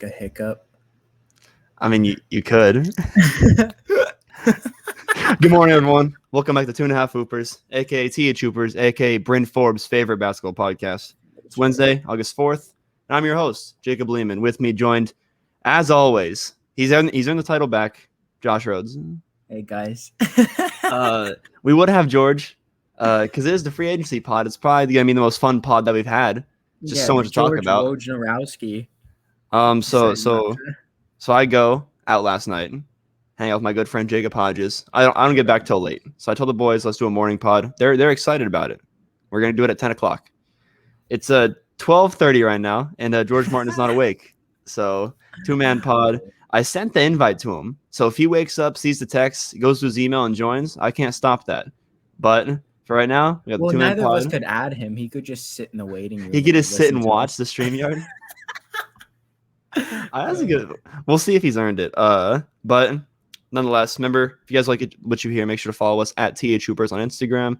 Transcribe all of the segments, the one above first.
a hiccup. I mean, you could. Good morning, everyone. Welcome back to THHoopers, a.k.a. THHoopers, a.k.a. Bryn Forbes' favorite basketball podcast. It's Wednesday, August 4th, and I'm your host, Jacob Lehman. With me, joined, as always, he's earned the title back, Josh Rhodes. Hey, guys. We would have George, because it is the free agency pod. It's probably going to be the most fun pod that we've had. Just so much to talk about. Wojnarowski. So I go out last night, hang out with my good friend Jacob Hodges. I don't get back till late. So I told the boys, let's do a morning pod. They're excited about it. We're gonna do it at 10 o'clock. It's 12:30 right now, and George Martin is not awake. So 2-man pod. I sent the invite to him. So if he wakes up, sees the text, goes to his email and joins, I can't stop that. But for right now, we got the 2-man neither pod. of us could add him. He could just sit in the waiting room. He could just sit and watch the StreamYard. That's good. We'll see if he's earned it. But nonetheless, remember, if you guys like what you hear, make sure to follow us at THHoopers on Instagram.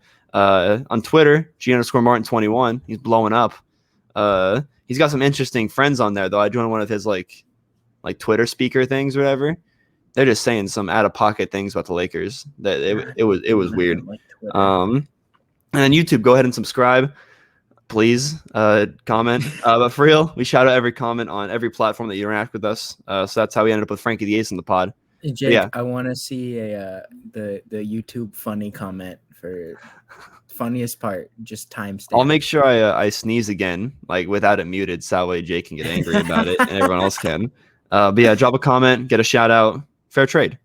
On Twitter, G_Martin21. He's blowing up. He's got some interesting friends on there, though. I joined one of his like Twitter speaker things or whatever. They're just saying some out of pocket things about the Lakers. That it was weird. And then YouTube, go ahead and subscribe. Please comment. But for real, we shout out every comment on every platform that you interact with us. So that's how we ended up with Frankie the Ace in the pod. Hey, Jake, yeah. I want to see the YouTube funny comment for funniest part. Just timestamp. I'll make sure I sneeze again, like without it muted, so that way Jake can get angry about it and everyone else can. But yeah, drop a comment, get a shout out. Fair trade.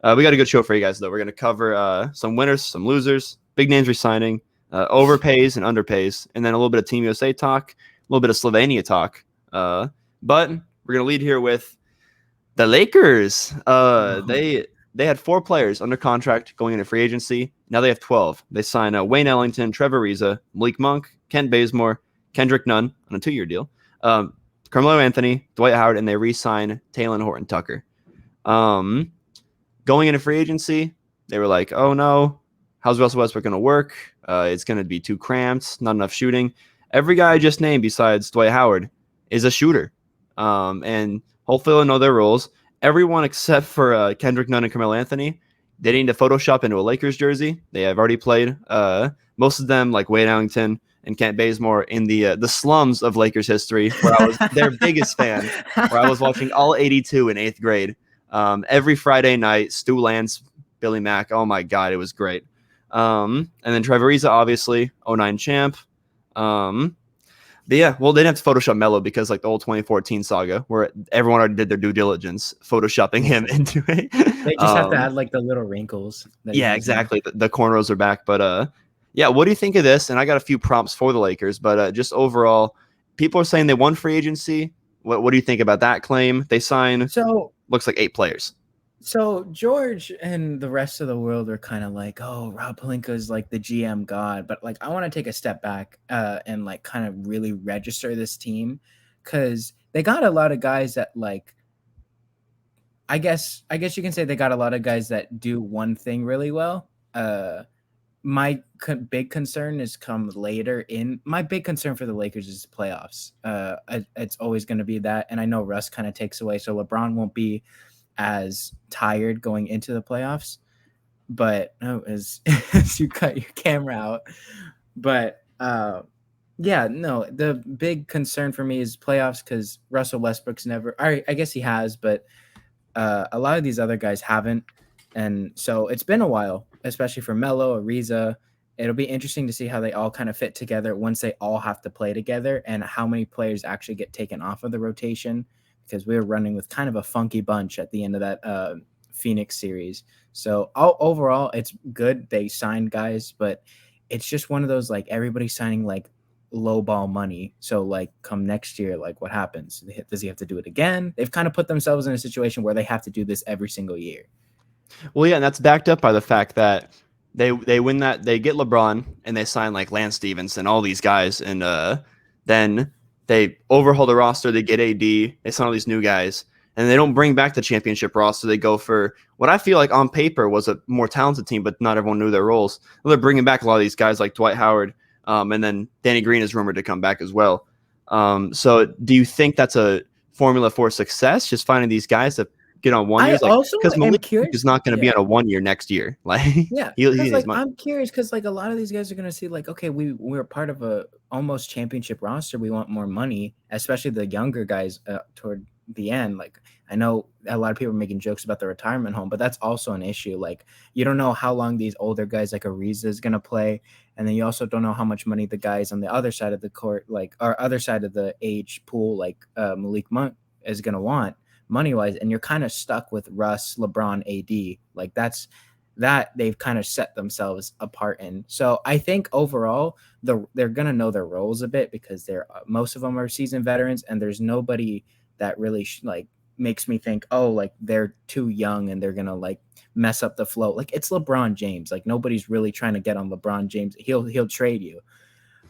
We got a good show for you guys though. We're gonna cover some winners, some losers, big names resigning. Overpays and underpays, and then a little bit of Team USA talk, a little bit of Slovenia talk. But we're gonna lead here with the Lakers. They had 4 players under contract going into free agency. Now they have 12. They sign Wayne Ellington, Trevor Ariza, Malik Monk, Kent Bazemore, Kendrick Nunn on a 2-year deal, Carmelo Anthony, Dwight Howard, and they re-sign Talen Horton-Tucker. Going into free agency, they were like, "Oh no, how's Russell Westbrook going to work? It's going to be too cramped, not enough shooting." Every guy I just named besides Dwight Howard is a shooter. And hopefully they'll know their roles. Everyone except for Kendrick Nunn and Carmelo Anthony, they need to Photoshop into a Lakers jersey. They have already played. Most of them, like Wayne Ellington and Kent Bazemore, in the slums of Lakers history, where I was their biggest fan, where I was watching all 82 in 8th grade. Every Friday night, Stu Lance, Billy Mack. Oh, my God, it was great. And then Trevor Ariza, obviously, 09 champ. But yeah, well, they didn't have to Photoshop Melo because like the old 2014 saga where everyone already did their due diligence, Photoshopping him into it. They just have to add like the little wrinkles. Yeah, exactly. The cornrows are back. But yeah, what do you think of this? And I got a few prompts for the Lakers, but just overall, people are saying they won free agency. What do you think about that claim? They sign, looks like 8 players. So George and the rest of the world are kind of like, oh, Rob Pelinka is like the GM god. But like, I want to take a step back and like kind of really register this team because they got a lot of guys that like, I guess you can say they got a lot of guys that do one thing really well. My big concern is come later in. My big concern for the Lakers is playoffs. It's always going to be that. And I know Russ kind of takes away. So LeBron won't be as tired going into the playoffs, but as you cut your camera out. But the big concern for me is playoffs because Russell Westbrook's never. I guess he has, but a lot of these other guys haven't, and so it's been a while, especially for Melo, Ariza. It'll be interesting to see how they all kind of fit together once they all have to play together, and how many players actually get taken off of the rotation. Because we were running with kind of a funky bunch at the end of that Phoenix series. So overall, it's good. They signed guys, but it's just one of those, like, everybody's signing, like, low ball money. So, like, come next year, like, what happens? Does he have to do it again? They've kind of put themselves in a situation where they have to do this every single year. Well, yeah, and that's backed up by the fact that they win that. They get LeBron, and they sign, like, Lance Stevenson, all these guys, and then they overhaul the roster. They get AD. They sign all these new guys, and they don't bring back the championship roster. They go for what I feel like on paper was a more talented team, but not everyone knew their roles. They're bringing back a lot of these guys like Dwight Howard, and then Danny Green is rumored to come back as well. So do you think that's a formula for success. Just finding these guys that get on 1 I years, like also because am Malik curious. is not going to be Yeah. on a 1 year next year. Like Yeah, he because needs like money. I'm curious because like a lot of these guys are gonna see like, okay, we're part of a almost championship roster. We want more money, especially the younger guys toward the end. Like I know a lot of people are making jokes about the retirement home, but that's also an issue. Like you don't know how long these older guys like Ariza is gonna play, and then you also don't know how much money the guys on the other side of the court, like or other side of the age pool, like Malik Monk is gonna want money wise, and you're kind of stuck with Russ, LeBron, AD. Like that they've kind of set themselves apart in. So I think overall they're gonna know their roles a bit because they're most of them are seasoned veterans, and there's nobody that really like makes me think, oh, like they're too young and they're gonna like mess up the flow. Like it's LeBron James. Like nobody's really trying to get on LeBron James. He'll trade you.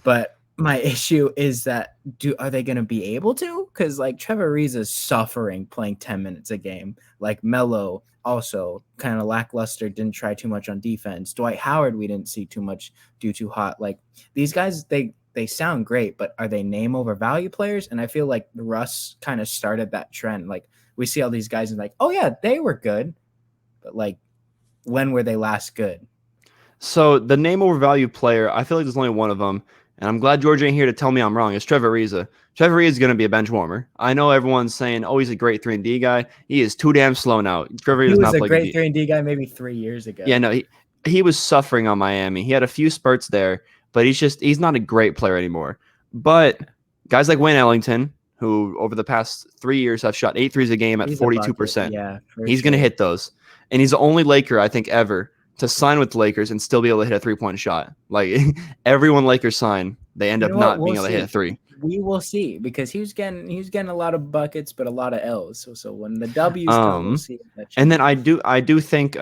But my issue is that are they going to be able to? Because like Trevor Ariza is suffering playing 10 minutes a game. Like Melo also kind of lackluster, didn't try too much on defense. Dwight Howard we didn't see too much do too hot. Like these guys they sound great, but are they name over value players? And I feel like Russ kind of started that trend. Like we see all these guys and like, oh yeah, they were good, but like when were they last good? So the name over value player, I feel like there's only one of them, and I'm glad George ain't here to tell me I'm wrong. It's Trevor Ariza. Trevor Ariza is going to be a bench warmer. I know everyone's saying, "Oh, he's a great 3-and-D guy." He is too damn slow now. Trevor Ariza He does was not a play good great D. 3 and D guy maybe 3 years Yeah, ago. no, he was suffering on Miami. He had a few spurts there, but he's not a great player anymore. But guys like Wayne Ellington, who over the past 3 years have shot 8 threes a game at He's a bucket. 42%. Yeah, for He's going to sure. hit those, and he's the only Laker I think ever to sign with the Lakers and still be able to hit a 3-point shot. Like everyone Lakers sign, they end You up know what? not being We'll able to hit a see. three. We will see because he was getting a lot of buckets, but a lot of L's. So when the W's come, we'll see if that And then changes. I do think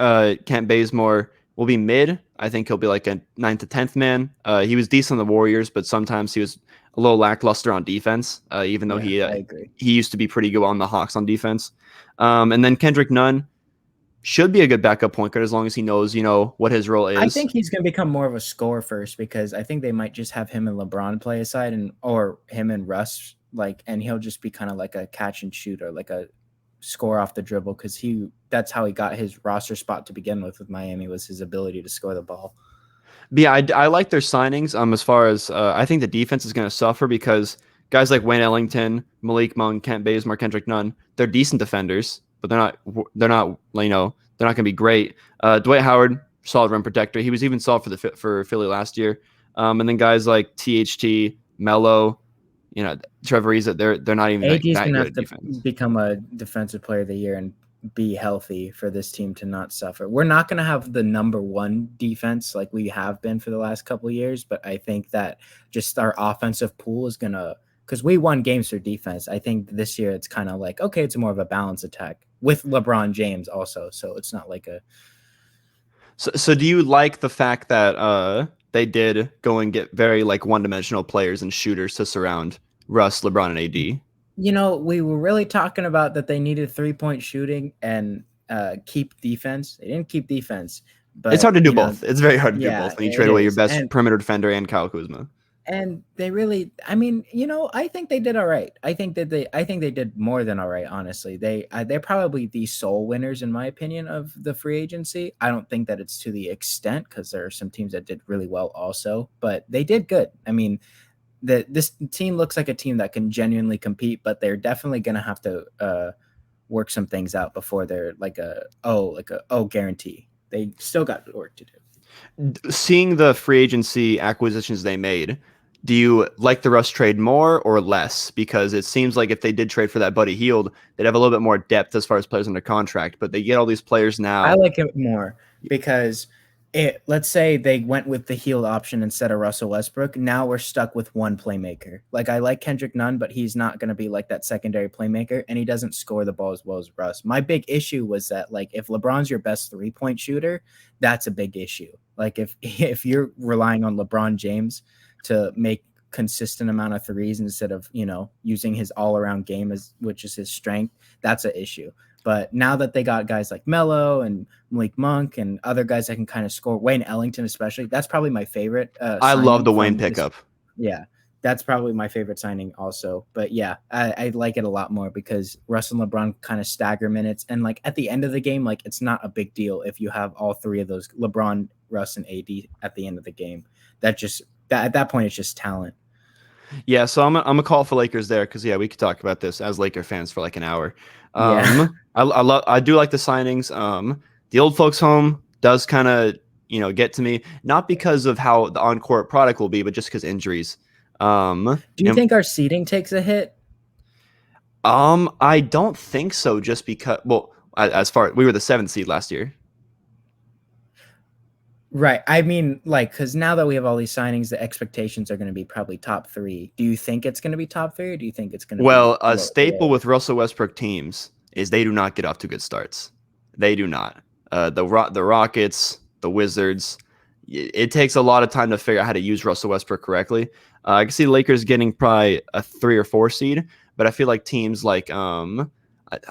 Kent Bazemore will be mid. I think he'll be like a 9th to 10th man. He was decent on the Warriors, but sometimes he was a little lackluster on defense. Even though Yeah, I agree. he used to be pretty good on the Hawks on defense. And then Kendrick Nunn should be a good backup point guard as long as he knows what his role I is. think he's going to become more of a scorer first because I think they might just have him and LeBron play aside or him and Russ and he'll just be kind of like a catch and shoot or like a score off the dribble because that's how he got his roster spot to begin with Miami was his ability to score the ball. But yeah, I like their signings. As far as I think the defense is going to suffer because guys like Wayne Ellington, Malik Monk, Kent Bazemore, Kendrick Nunn, they're decent defenders, but they're not they're not going to be great. Dwight Howard, solid rim protector. He was even solid for Philly last year. And then guys like THT, Melo, Trevor Ariza, they're not even AD's that gonna good have at to defense. become a defensive player of the year and be healthy for this team to not suffer. We're not gonna have the number one defense like we have been for the last couple of years, but I think that just our offensive pool is gonna because we won games for defense. I think this year it's kind of like okay, it's more of a balanced attack with LeBron James also, so it's not like a. So do you like the fact that they did go and get very like one-dimensional players and shooters to surround Russ, LeBron, and AD? We were really talking about that they needed 3-point shooting and keep defense. They didn't keep defense, It's hard but to do both. It's very hard to do yeah, both when you trade it away your is. best perimeter defender and Kyle Kuzma. And they really, I mean, I think they did all right. I think they did more than all right. Honestly, they're probably the sole winners in my opinion of the free agency. I don't think that it's to the extent because there are some teams that did really well also, but they did good. I mean, this team looks like a team that can genuinely compete, but they're definitely going to have to work some things out before they're like guarantee. They still got work to do. Seeing the free agency acquisitions they made, do you like the Russ trade more or less? Because it seems like if they did trade for that Buddy Hield, they'd have a little bit more depth as far as players under contract, but they get all these players now. I like it more because let's say they went with the Hield option instead of Russell Westbrook. Now we're stuck with one playmaker. Like I like Kendrick Nunn, but he's not going to be like that secondary playmaker, and he doesn't score the ball as well as Russ. My big issue was that like if LeBron's your best 3-point shooter, that's a big issue. Like if you're relying on LeBron James to make consistent amount of threes instead of using his all-around game which is his strength, that's an issue. But now that they got guys like Melo and Malik Monk and other guys that can kind of score, Wayne Ellington especially, that's probably my favorite. I love the Wayne pickup. Yeah, That's probably my favorite signing also. But yeah, I like it a lot more because Russ and LeBron kind of stagger minutes. And like at the end of the game, like it's not a big deal if you have all three of those, LeBron, Russ, and AD at the end of the game. At that point, it's just talent. Yeah, so I'm a call for Lakers there because we could talk about this as Laker fans for like an hour. Yeah. I do like the signings. The old folks home does kind of get to me, not because of how the on court product will be, but just because injuries. Do you think our seating takes a hit? I don't think so. Just because, well, as far we were the 7th seed last year. Right. I mean, like, because now that we have all these signings, the expectations are going to be probably top 3. Do you think it's going to be top 3, or do you think it's going to be a staple with Russell Westbrook teams is they do not get off to good starts. They do not. The Rockets, the Wizards, it takes a lot of time to figure out how to use Russell Westbrook correctly. I can see the Lakers getting probably a 3 or 4 seed, but I feel like teams like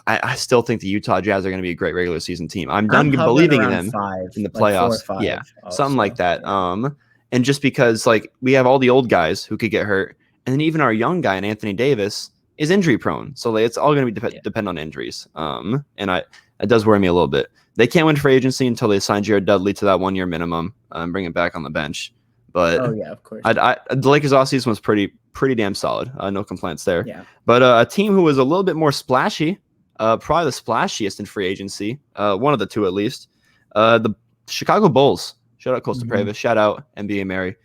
I still think the Utah Jazz are going to be a great regular season team. I'm done believing in them 5, in the like 4 or playoffs. 5. Yeah, Also. something like that. Yeah. And just because like we have all the old guys who could get hurt, and then even our young guy, Anthony Davis, is injury prone. So like, it's all going to be depend on injuries. And it does worry me a little bit. They can't win free agency until they sign Jarett Dudley to that 1-year minimum and bring him back on the bench. But of course. The Lakers offseason was pretty damn solid. No complaints there. Yeah. But a team who was a little bit more splashy, probably the splashiest in free agency, one of the two at least, the Chicago Bulls. Shout out Costa Pravis. Shout out NBA Mary.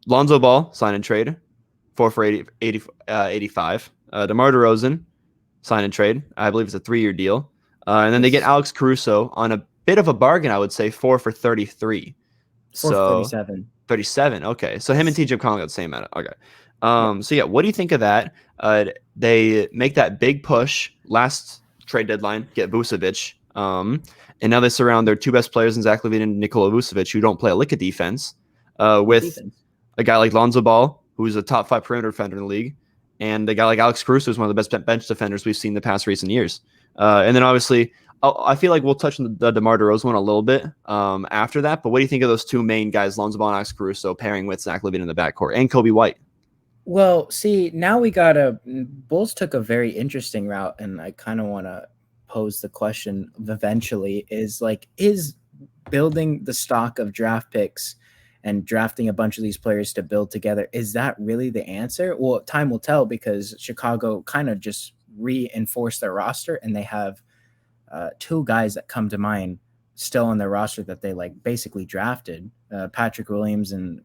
Lonzo Ball, sign and trade. 4 for 85. DeMar DeRozan, sign and trade. I believe it's a 3-year deal. And then they get Alex Caruso on a bit of a bargain, I would say, 4 for 33. 4 for 37. 37. Okay. So him and TJ Conley got the same amount. Okay. So yeah, what do you think of that? They make that big push last trade deadline, get Vucevic. And now they surround their 2 best players in Zach LaVine and Nikola Vucevic, who don't play a lick of defense, with a guy like Lonzo Ball, who's a top 5 perimeter defender in the league, and a guy like Alex Caruso, who's one of the best bench defenders we've seen in the past recent years. And then obviously, I feel like we'll touch on the DeMar DeRozan one a little bit after that. But what do you think of those 2 main guys, Lonzo Ball and Alex Caruso, pairing with Zach LaVine in the backcourt and Kobe White? Well, see, now Bulls took a very interesting route, and I kind of want to pose the question eventually is building the stock of draft picks and drafting a bunch of these players to build together, is that really the answer? Well, time will tell, because Chicago kind of just reinforced their roster, and they have 2 guys that come to mind still on their roster that they like basically drafted, Patrick Williams and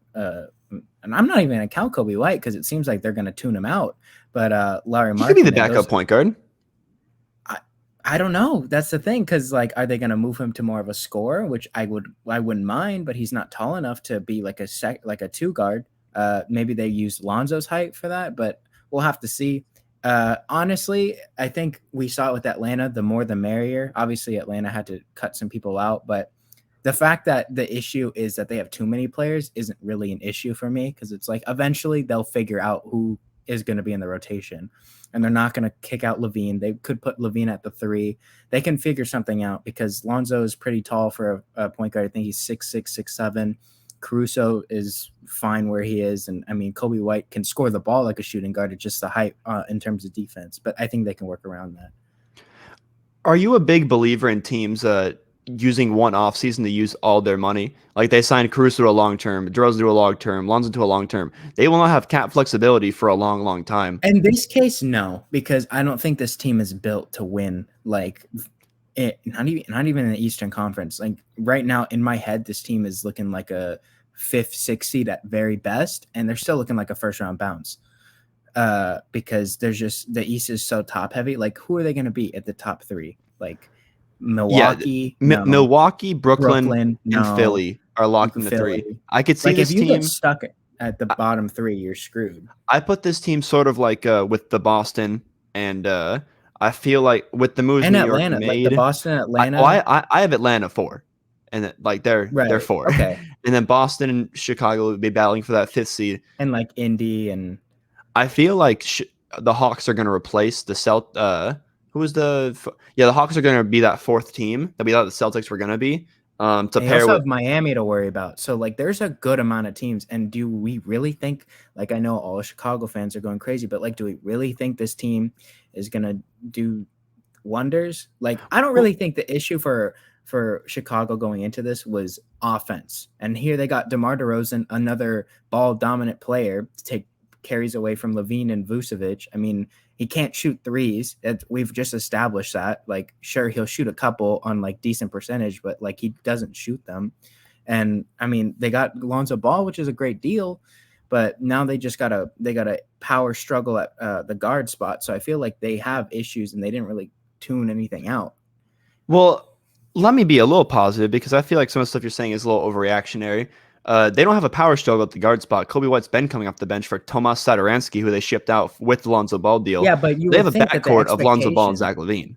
I'm not even going to count Kobe White because it seems like they're going to tune him out. But Larry Markkinen, he could be the backup point guard. I don't know. That's the thing, because like, are they going to move him to more of a scorer, which I wouldn't mind, but he's not tall enough to be like a 2 guard. Maybe they use Lonzo's height for that, but we'll have to see. Honestly, I think we saw it with Atlanta. The more the merrier. Obviously, Atlanta had to cut some people out, but the fact that the issue is that they have too many players isn't really an issue for me, because it's like eventually they'll figure out who is going to be in the rotation, and they're not going to kick out LaVine. They could put LaVine at the 3. They can figure something out, because Lonzo is pretty tall for a point guard. I think he's 6'6", 6'7". Caruso is fine where he is. And I mean, Kobe White can score the ball like a shooting guard. It's just the height in terms of defense, but I think they can work around that. Are you a big believer in teams using one offseason to use all their money? Like they signed Caruso to a long term, DeRozan to a long term, Lonzo to a long term. They will not have cap flexibility for a long, long time. In this case, no, because I don't think this team is built to win. Like not even in the Eastern Conference. Like right now in my head, this team is looking like a 5th, 6th seed at very best, and they're still looking like a first round bounce. Because there's just, the East is so top heavy. Like, who are they going to be at the top 3? Like Milwaukee, Milwaukee, Brooklyn and Philly are locked in the 3. I could see this if you team get stuck at the bottom 3, you're screwed. I put this team sort of like with the Boston, and I feel like with the moves and New Atlanta, York made, like the Boston, Atlanta. I have Atlanta 4, and like they're 4. Okay, and then Boston and Chicago would be battling for that 5th seed, and like Indy, and I feel like the Hawks are going to replace the the Hawks are going to be that 4th team that we thought the Celtics were going to be. To They pair also with. have Miami to worry about. So, like, there's a good amount of teams. And do we really think, like, I know all Chicago fans are going crazy, but, like, do we really think this team is going to do wonders? Like, I don't really think the issue for Chicago going into this was offense. And here they got DeMar DeRozan, another ball dominant player, to take carries away from Levine and Vucevic. I mean, he can't shoot threes. We've just established that. Like, sure, he'll shoot a couple on like decent percentage, but like he doesn't shoot them. And I mean, they got Lonzo Ball, which is a great deal, but now they got a power struggle at the guard spot. So I feel like they have issues and they didn't really tune anything out. Well, let me be a little positive because I feel like some of the stuff you're saying is a little overreactionary. They don't have a power struggle at the guard spot. Kobe White's been coming off the bench for Tomas Satoransky, who they shipped out with the Lonzo Ball deal. Yeah, but you They have would a think that the backcourt of Lonzo Ball and expectation. Zach LaVine.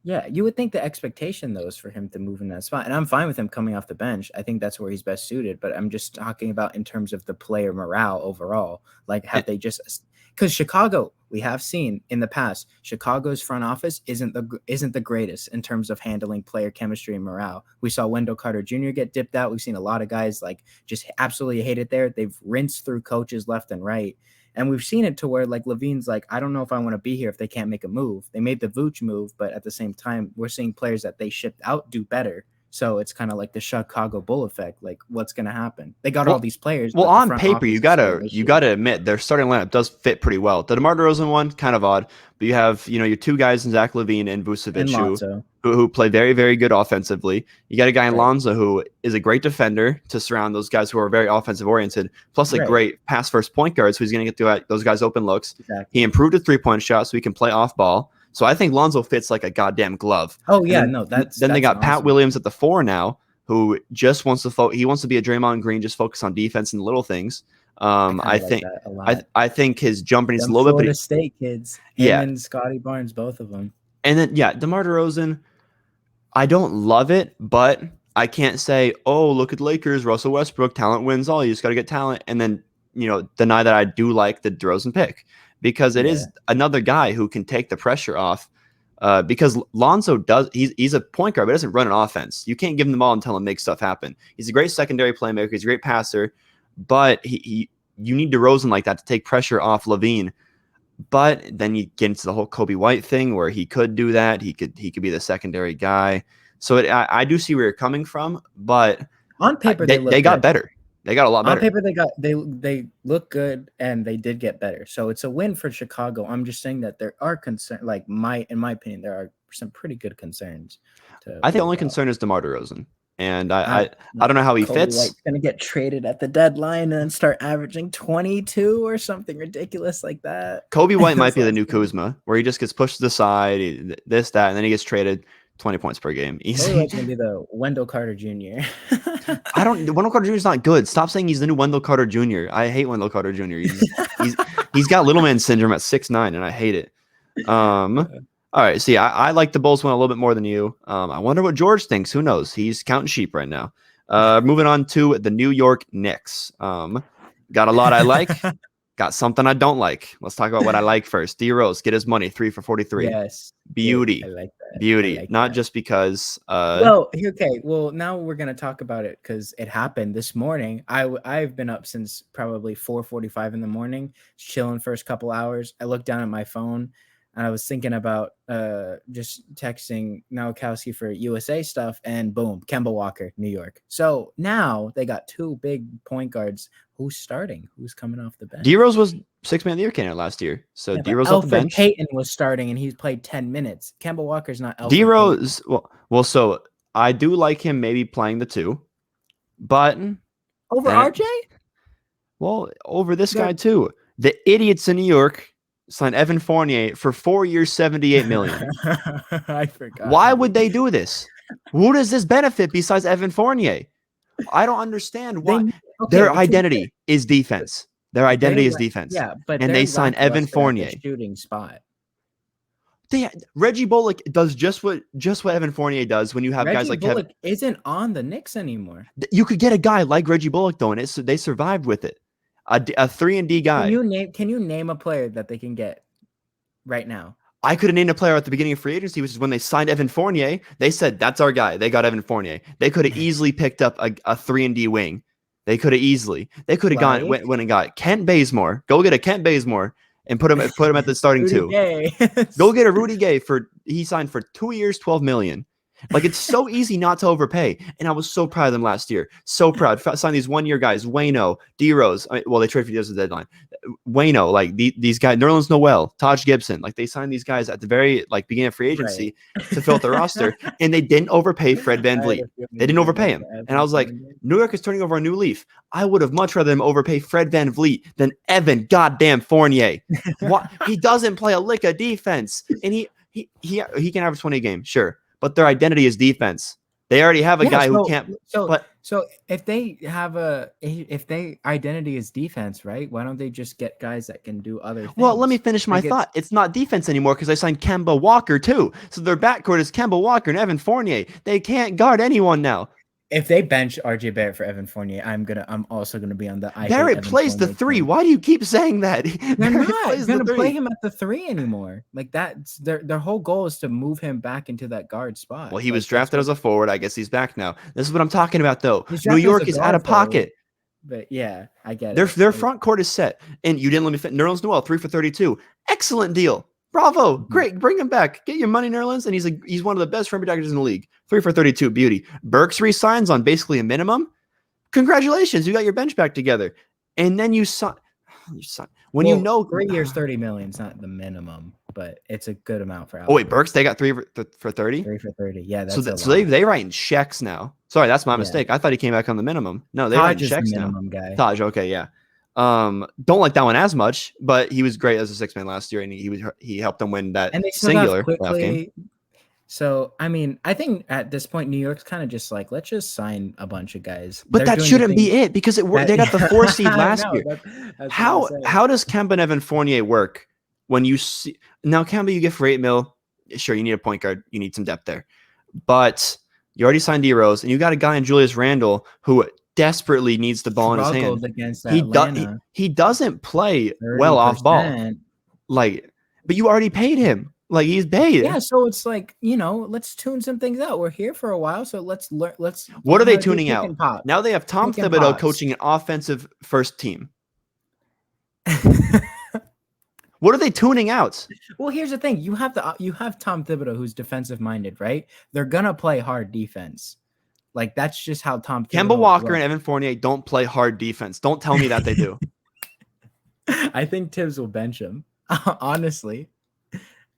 Yeah, you would think the expectation, though, is for him to move in that spot. And I'm fine with him coming off the bench. I think that's where he's best suited. But I'm just talking about in terms of the player morale overall. Like, have they just – because Chicago, we have seen in the past, Chicago's front office isn't the greatest in terms of handling player chemistry and morale. We saw Wendell Carter Jr. get dipped out. We've seen a lot of guys, like, just absolutely hate it there. They've rinsed through coaches left and right. And we've seen it to where, like, Levine's like, I don't know if I want to be here if they can't make a move. They made the Vooch move, but at the same time, we're seeing players that they shipped out do better. So it's kind of like the Chicago Bull effect. Like, what's going to happen? They got all these players. Well, but the on front paper, office you is still an gotta issue. admit their starting lineup does fit pretty well. The DeMar DeRozan one, kind of odd, but you have your two guys in Zach LaVine and Vucevic And Lonzo. who play very, very good offensively. You got a guy in Right. Lonzo who is a great defender to surround those guys who are very offensive oriented, plus a Right. great pass first point guard, so he's going to get those guys open looks. Exactly. He improved his 3-point shot, so he can play off ball. So I think Lonzo fits like a goddamn glove. Oh yeah, Then they got Pat Williams at the 4 now, who just wants to he wants to be a Draymond Green, just focus on defense and the little things. I think like that a lot. I think his jumper needs a Them little Florida bit. State kids, Yeah. him and Scotty Barnes, both of them. And then DeMar DeRozan, I don't love it, but I can't say, oh, look at Lakers, Russell Westbrook, talent wins all. You just got to get talent, and then deny that I do like the DeRozan pick because it is another guy who can take the pressure off. Because Lonzo he's a point guard, but doesn't run an offense. You can't give him the ball and tell him make stuff happen. He's a great secondary playmaker. He's a great passer, but you need DeRozan like that to take pressure off LaVine. But then you get into the whole Kobe White thing where he could do that. He could be the secondary guy. So I do see where you're coming from, but on paper they got better. They got a lot better. On paper, they look good and they did get better. So it's a win for Chicago. I'm just saying that there are concerns. Like in my opinion, there are some pretty good concerns. I think the only concern is DeMar DeRozan, and I don't know how he fits. White's gonna get traded at the deadline and start averaging 22 or something ridiculous like that. Kobe White might be the new Kuzma, where he just gets pushed to the side, this, that, and then he gets traded 20 points per game. Kobe White's gonna be the Wendell Carter Jr. Wendell Carter Jr. is not good. Stop saying he's the new Wendell Carter Jr. I hate Wendell Carter Jr. He's got little man syndrome at 6'9", and I hate it. All right, see, I like the Bulls one a little bit more than you. I wonder what George thinks. Who knows? He's counting sheep right now. Moving on to the New York Knicks. Got a lot I like. Got something I don't like. Let's talk about what I like first. D Rose, get his money, 3 for 43. Yes, beauty. I like that. Beauty, like not that. just because. Well, now we're gonna talk about it because it happened this morning. I've been up since probably 4:45 in the morning, chilling first couple hours. I looked down at my phone. And I was thinking about just texting Nowakowski for USA stuff, and boom, Kemba Walker, New York. So now they got two big point guards. Who's starting? Who's coming off the bench? D Rose was 6-man of the year candidate last year. So D Rose off the bench. Payton was starting, and he's played 10 minutes. Kemba Walker's not. D Rose. Well, so I do like him maybe playing the 2, but over RJ. Well, over this guy too. The idiots in New York signed Evan Fournier for 4 years, $78 million. I forgot. Why would they do this? Who does this benefit besides Evan Fournier? I don't understand why. Their identity is defense. Their identity is defense. Yeah, but they sign Evan Fournier. Shooting spot. Reggie Bullock does just what Evan Fournier does when you have guys like Bullock isn't on the Knicks anymore. You could get a guy like Reggie Bullock though, and they survived with it. A 3-and-D guy. Can you name a player that they can get right now? I could have named a player at the beginning of free agency, which is when they signed Evan Fournier. They said, that's our guy. They got Evan Fournier. They could have easily picked up a 3-and-D wing. They could have gone Like went and got Kent Bazemore. Go get a Kent Bazemore and put him at the starting Rudy two. Gay. Go get a Rudy Gay he signed for 2 years, $12 million. Like, it's so easy not to overpay. And I was so proud of them last year. So proud. Signed these 1-year guys, Wayno, D-Rose. Well, they traded for D-Rose at the deadline. Wayno, like these guys, Nerlens Noel, Taj Gibson, like they signed these guys at the very beginning of free agency to fill out the roster, and they didn't overpay Fred VanVleet. They didn't overpay him. And I was like, New York is turning over a new leaf. I would have much rather them overpay Fred VanVleet than Evan goddamn Fournier. What? He doesn't play a lick of defense, and he can average 20 a game, sure. But their identity is defense. They already have a guy who can't. So if they have if they identity is defense, right? Why don't they just get guys that can do other things? Well, let me finish my thought. It's not defense anymore because I signed Kemba Walker too. So their backcourt is Kemba Walker and Evan Fournier. They can't guard anyone now. If they bench RJ Barrett for Evan Fournier, I'm also gonna be on the Barrett plays the 3. Why do you keep saying that? They're not gonna play him at the 3 anymore. Like that's their whole goal is to move him back into that guard spot. Well, he was drafted as a forward. I guess he's back now. This is what I'm talking about, though. New York is out of pocket. But yeah, I get it. Their front court is set, and you didn't let me fit. Nerlens Noel 3 for 32. Excellent deal. Bravo. Great. Bring him back. Get your money, Nerlens. And he's one of the best frame protectors in the league. 3 for 32. Beauty. Burks resigns on basically a minimum. Congratulations. You got your bench back together. And then you sign. When 3 years, $30 million is not the minimum, but it's a good amount for. Oh wait, Burks, they got 3 for 30. 3 for 30. Yeah, that's so they writing checks now. Sorry, that's my mistake. I thought he came back on the minimum. No, they writing checks now. Guy. Taj, okay, yeah. Don't like that one as much, but he was great as a 6-man last year, and he helped them win that singular playoff game. So, I mean, I think at this point, New York's kind of just like, let's just sign a bunch of guys. But that shouldn't be it because they got the 4 seed last year. That's how does Kemba and Evan Fournier work when you see now Kemba you get for $8 million? Sure, you need a point guard, you need some depth there, but you already signed D-Rose, and you got a guy in Julius Randle who desperately needs the ball in his hand. He doesn't play well off ball, but you already paid him. Like he's paid. Yeah, so it's like, let's tune some things out. We're here for a while, so let's learn. What are they tuning out? Now they have Tom Thibodeau coaching an offensive first team. What are they tuning out? Well, here's the thing: you have Tom Thibodeau, who's defensive minded, right? They're gonna play hard defense. Like that's just how Tom Thibodeau Kemba Walker and Evan Fournier don't play hard defense. Don't tell me that they do. I think Tibbs will bench him. Honestly.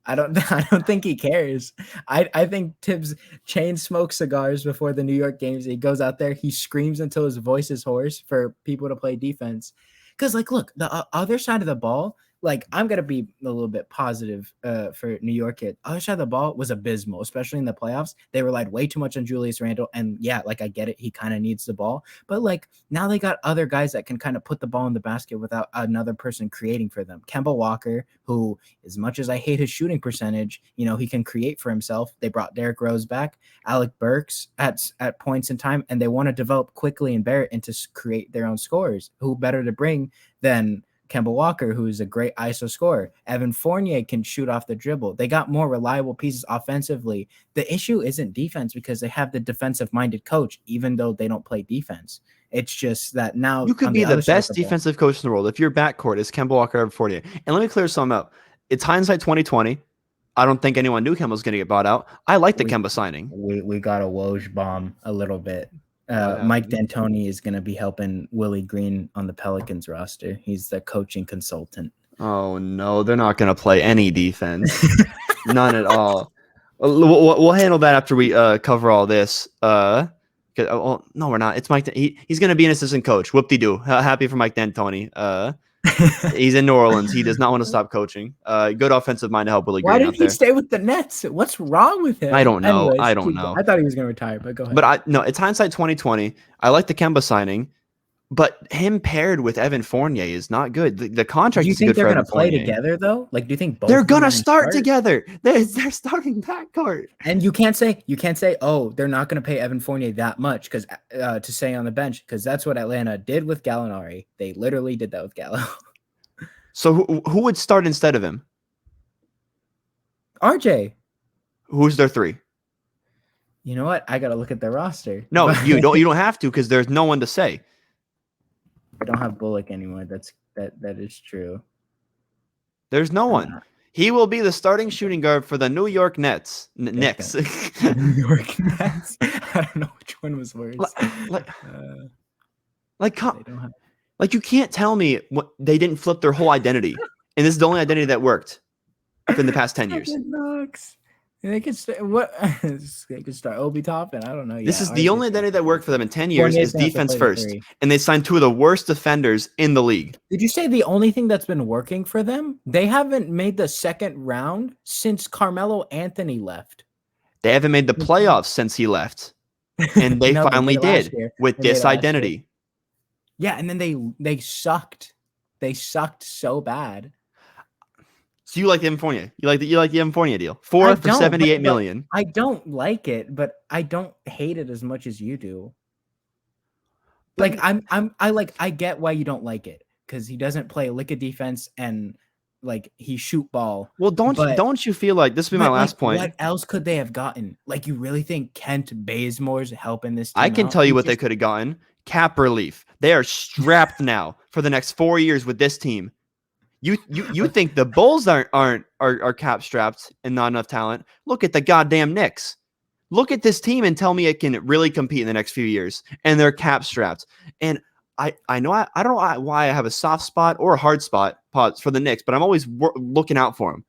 I don't think he cares. I think Tibbs chain smokes cigars before the New York games. He goes out there, he screams until his voice is hoarse for people to play defense. Because, look, the other side of the ball, I'm going to be a little bit positive for New York. Other side of the ball was abysmal, especially in the playoffs. They relied way too much on Julius Randle. And, yeah, I get it. He kind of needs the ball. But, now they got other guys that can kind of put the ball in the basket without another person creating for them. Kemba Walker, who, as much as I hate his shooting percentage, he can create for himself. They brought Derrick Rose back, Alec Burks at points in time, and they want to develop quickly and Barrett into create their own scores. Who better to bring than Kemba Walker, who is a great ISO scorer. Evan Fournier can shoot off the dribble. They got more reliable pieces offensively. The issue isn't defense because they have the defensive-minded coach, even though they don't play defense. It's just that now you could be the best defensive coach in the world if your backcourt is Kemba Walker, Evan Fournier. And let me clear something up. It's hindsight 2020. I don't think anyone knew Kemba was going to get bought out. I like the Kemba signing. We got a Woj bomb a little bit. Mike D'Antoni is going to be helping Willie Green on the Pelicans roster. He's the coaching consultant. Oh, no. They're not going to play any defense. None at all. We'll handle that after we cover all this. No, we're not. It's Mike. He's going to be an assistant coach. Whoop-de-doo. Happy for Mike D'Antoni. He's in New Orleans. He does not want to stop coaching. Good offensive mind to help Willie Green. Why did he stay with the Nets? What's wrong with him? I don't know. I don't know. I thought he was going to retire, but go ahead. But it's hindsight 2020. I like the Kemba signing, but him paired with Evan Fournier is not good. The contract is good for Evan Fournier. Do you think they're going to play together though? Do you think both they're going to start together? They're starting backcourt. And you can't say, oh, they're not going to pay Evan Fournier that much because to stay on the bench, because that's what Atlanta did with Gallinari. They literally did that with Gallo. So who would start instead of him? RJ. Who's their 3? You know what? I gotta look at their roster. No, But you don't have to because there's no one to say. I don't have Bullock anymore. That is true. There's no one. He will be the starting shooting guard for the New York Nets. Knicks. New York Nets. I don't know which one was worse. Like you can't tell me what they didn't flip their whole identity, and this is the only identity that worked in the past 10 years. They could start what? They could start Obi Toppin. I don't know. This is the only identity that worked for them in 10 years is defense first, and they signed 2 of the worst defenders in the league. Did you say the only thing that's been working for them? They haven't made the second round since Carmelo Anthony left. They haven't made the playoffs since he left, and they finally did with this identity. Yeah, and then they sucked. They sucked so bad. So you like the Evan Fournier? You like the Evan Fournier deal? 4 for $78 million. I don't like it, but I don't hate it as much as you do. Like I get why you don't like it because he doesn't play lick of defense and like he shoot ball. Well, don't you feel like this would be my last point? What else could they have gotten? Like you really think Kent Bazemore's helping this team I can tell you what they could have gotten. Cap relief. They are strapped now for the next 4 years with this team. You think the Bulls are cap strapped and not enough talent? Look at the goddamn Knicks. Look at this team and tell me it can really compete in the next few years. And they're cap strapped. And I don't know why I have a soft spot or a hard spot for the Knicks, but I'm always looking out for them.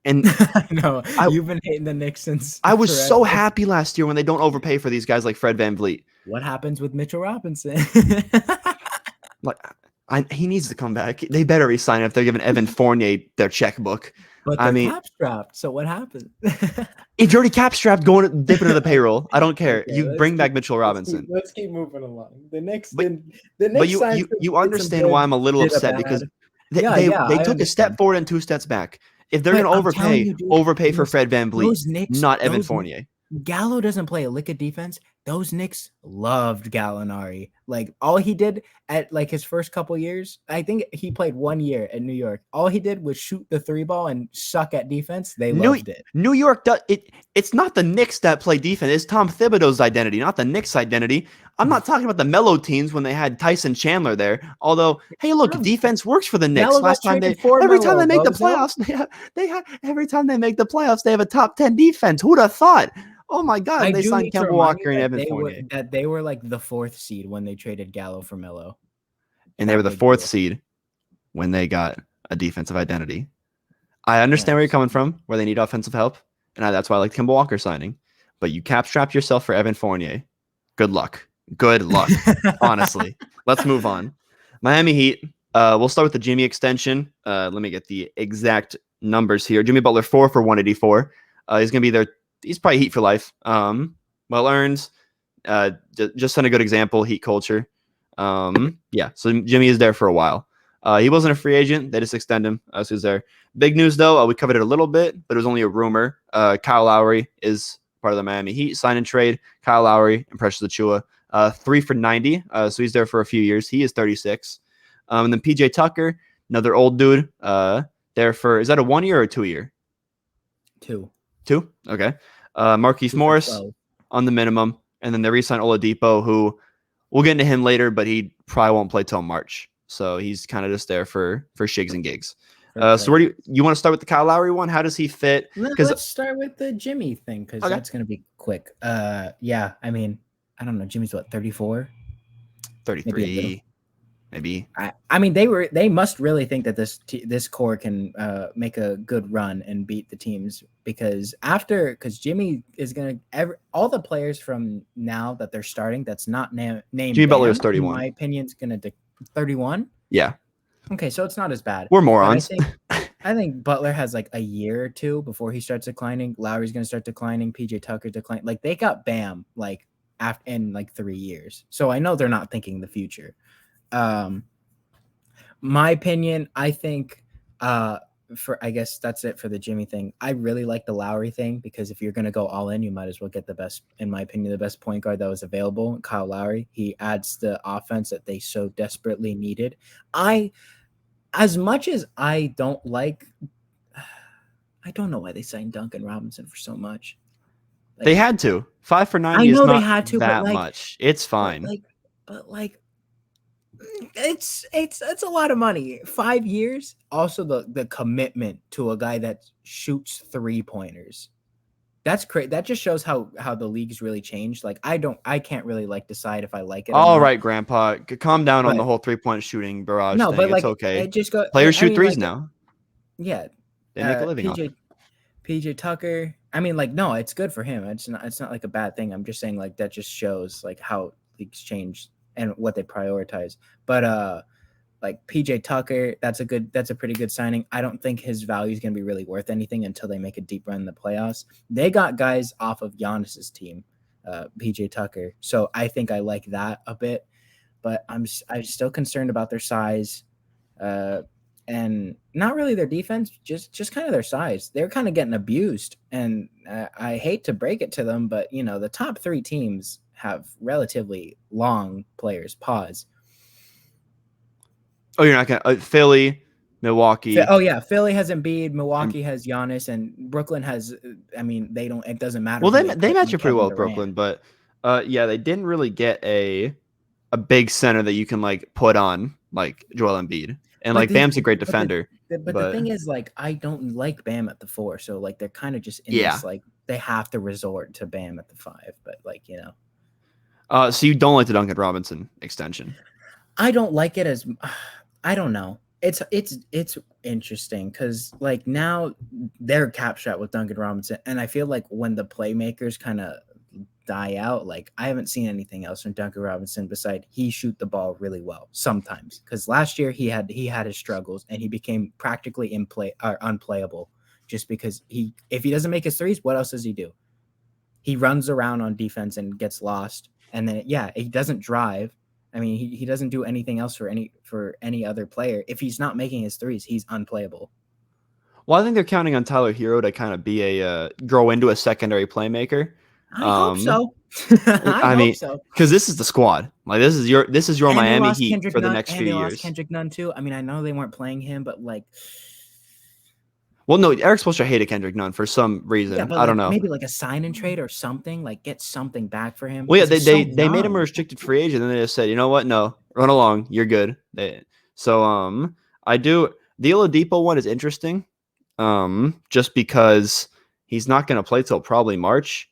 And no, you've been hating the Knicks since. I was so happy last year when they don't overpay for these guys like Fred VanVleet. What happens with Mitchell Robinson? He needs to come back. They better resign if they're giving Evan Fournier their checkbook. But they're cap strapped. So what happened? If you're already cap strapped, dip into the payroll. I don't care. Okay, you bring back Mitchell Robinson. Let's keep moving along. The Knicks. But you understand why I'm a little upset because they took a step forward and 2 steps back. If they're going to overpay for Fred VanVleet, not Evan Fournier. Gallo doesn't play a lick of defense. Those Knicks loved Gallinari. Like all he did at like his first couple years, I think he played 1 year at New York. All he did was shoot the 3 ball and suck at defense. They loved it. New York does it. It's not the Knicks that play defense. It's Tom Thibodeau's identity, not the Knicks' identity. I'm not talking about the Mellow teams when they had Tyson Chandler there. Although, hey, look, defense works for the Knicks. Every time they make the playoffs, they have a top 10 defense. Who'd have thought? Oh my God! They signed Kemba Walker and Evan Fournier. That they were like the 4th seed when they traded Gallo for Melo, and they were the 4th seed when they got a defensive identity. I understand where you're coming from, where they need offensive help, and that's why I like Kemba Walker signing. But you cap strapped yourself for Evan Fournier. Good luck. Good luck. Honestly, let's move on. Miami Heat. We'll start with the Jimmy extension. Let me get the exact numbers here. Jimmy Butler 4 for 184. He's gonna be there. He's probably Heat for life. Well earned. Just on a good example, Heat culture. Yeah, so Jimmy is there for a while. He wasn't a free agent. They just extend him. So he's there. Big news, though. We covered it a little bit, but it was only a rumor. Kyle Lowry is part of the Miami Heat. Sign and trade. Kyle Lowry and Precious Achiuwa. 3 for 90. So he's there for a few years. He is 36. And then PJ Tucker, another old dude. There for, is that a 1 year or a 2 year? 2. 2? Okay. Marquise Morris on the minimum. And then they re-signed Oladipo, who we'll get into him later, but he probably won't play till March. So he's kind of just there for shigs and gigs. So where do you want to start with the Kyle Lowry one? How does he fit? Let's start with the Jimmy thing because that's going to be quick. Yeah, I mean, I don't know. Jimmy's what, 34? 33. Maybe. I mean, they must really think that this core can make a good run and beat the teams because Jimmy is gonna all the players from now that they're starting that's not named Jimmy Butler is 31. In my opinion, is gonna 31. Yeah. Okay, so it's not as bad. We're morons. I think Butler has like a year or 2 before he starts declining. Lowry's gonna start declining. PJ Tucker decline. Like they got Bam like in like 3 years. So I know they're not thinking the future. My opinion, I think I guess that's it for the Jimmy thing. I really like the Lowry thing because if you're going to go all in, you might as well get the best, in my opinion, the best point guard that was available, Kyle Lowry. He adds the offense that they so desperately needed. As much as I don't like I don't know why they signed Duncan Robinson for so much. They Like, had to. 5 for I 90 is know they not had to, that much. It's but fine. like, but like, it's a lot of money. 5 years. Also, the commitment to a guy that shoots 3-pointers. That's crazy. That just shows how the league's really changed. Like, I can't really like decide if I like it or All not. right, Grandpa, calm down on the But whole 3-point shooting barrage no, thing. but It's like okay. it just go. Players I shoot mean, threes like, now. yeah, They make a living off PJ it. PJ Tucker. I mean, like, no, it's good for him. It's not like a bad thing. I'm just saying, like, that just shows like how leagues change and what they prioritize. But like PJ Tucker, that's a pretty good signing. I don't think his value is going to be really worth anything until they make a deep run in the playoffs. They got guys off of Giannis's team, PJ Tucker. So I think I like that a bit, but I'm still concerned about their size. And not really their defense, just kind of their size. They're kind of getting abused, and I hate to break it to them, but the top 3 teams have relatively long players. Pause. Oh, you're not gonna Philly, Milwaukee. Oh yeah, Philly has Embiid, And Milwaukee has Giannis, and Brooklyn has. I mean, they don't. It doesn't matter well, who they put match on it pretty Kevin well with Durant. Brooklyn, but yeah, they didn't really get a big center that you can like put on like Joel Embiid. And But like the Bam's a great but the defender, but the but thing is, like, I don't like Bam at the 4, so like they're kind of just in yeah. this, like, they have to resort to Bam at the 5. But like So you don't like the Duncan Robinson extension? I don't like it as I don't know. It's interesting because like now they're cap strapped with Duncan Robinson, and I feel like when the playmakers kind of die out, like I haven't seen anything else from Duncan Robinson beside he shoot the ball really well sometimes. Because last year he had his struggles and he became practically unplayable just because if he doesn't make his threes, what else does he do? He runs around on defense and gets lost, and then he doesn't drive. I mean, he doesn't do anything else for any other player. If he's not making his threes, he's unplayable. Well, I think they're counting on Tyler Hero to kind of be a grow into a secondary playmaker. I hope so. I I hope mean, so. because this is the squad. Like this is your And they Miami lost Heat Kendrick for the Nunn, next and few they lost years. Kendrick Nunn too. I mean, I know they weren't playing him, but like, Well, no, Eric Spoelstra hated Kendrick Nunn for some yeah, reason. but I don't like know. maybe like a sign and trade or something. Like get something back for him Well, yeah, because he's so they made him a young. restricted free agent, and then they just said, you know what? No, run along. You're good. So I do the Oladipo one is interesting, just because he's not going to play till probably March.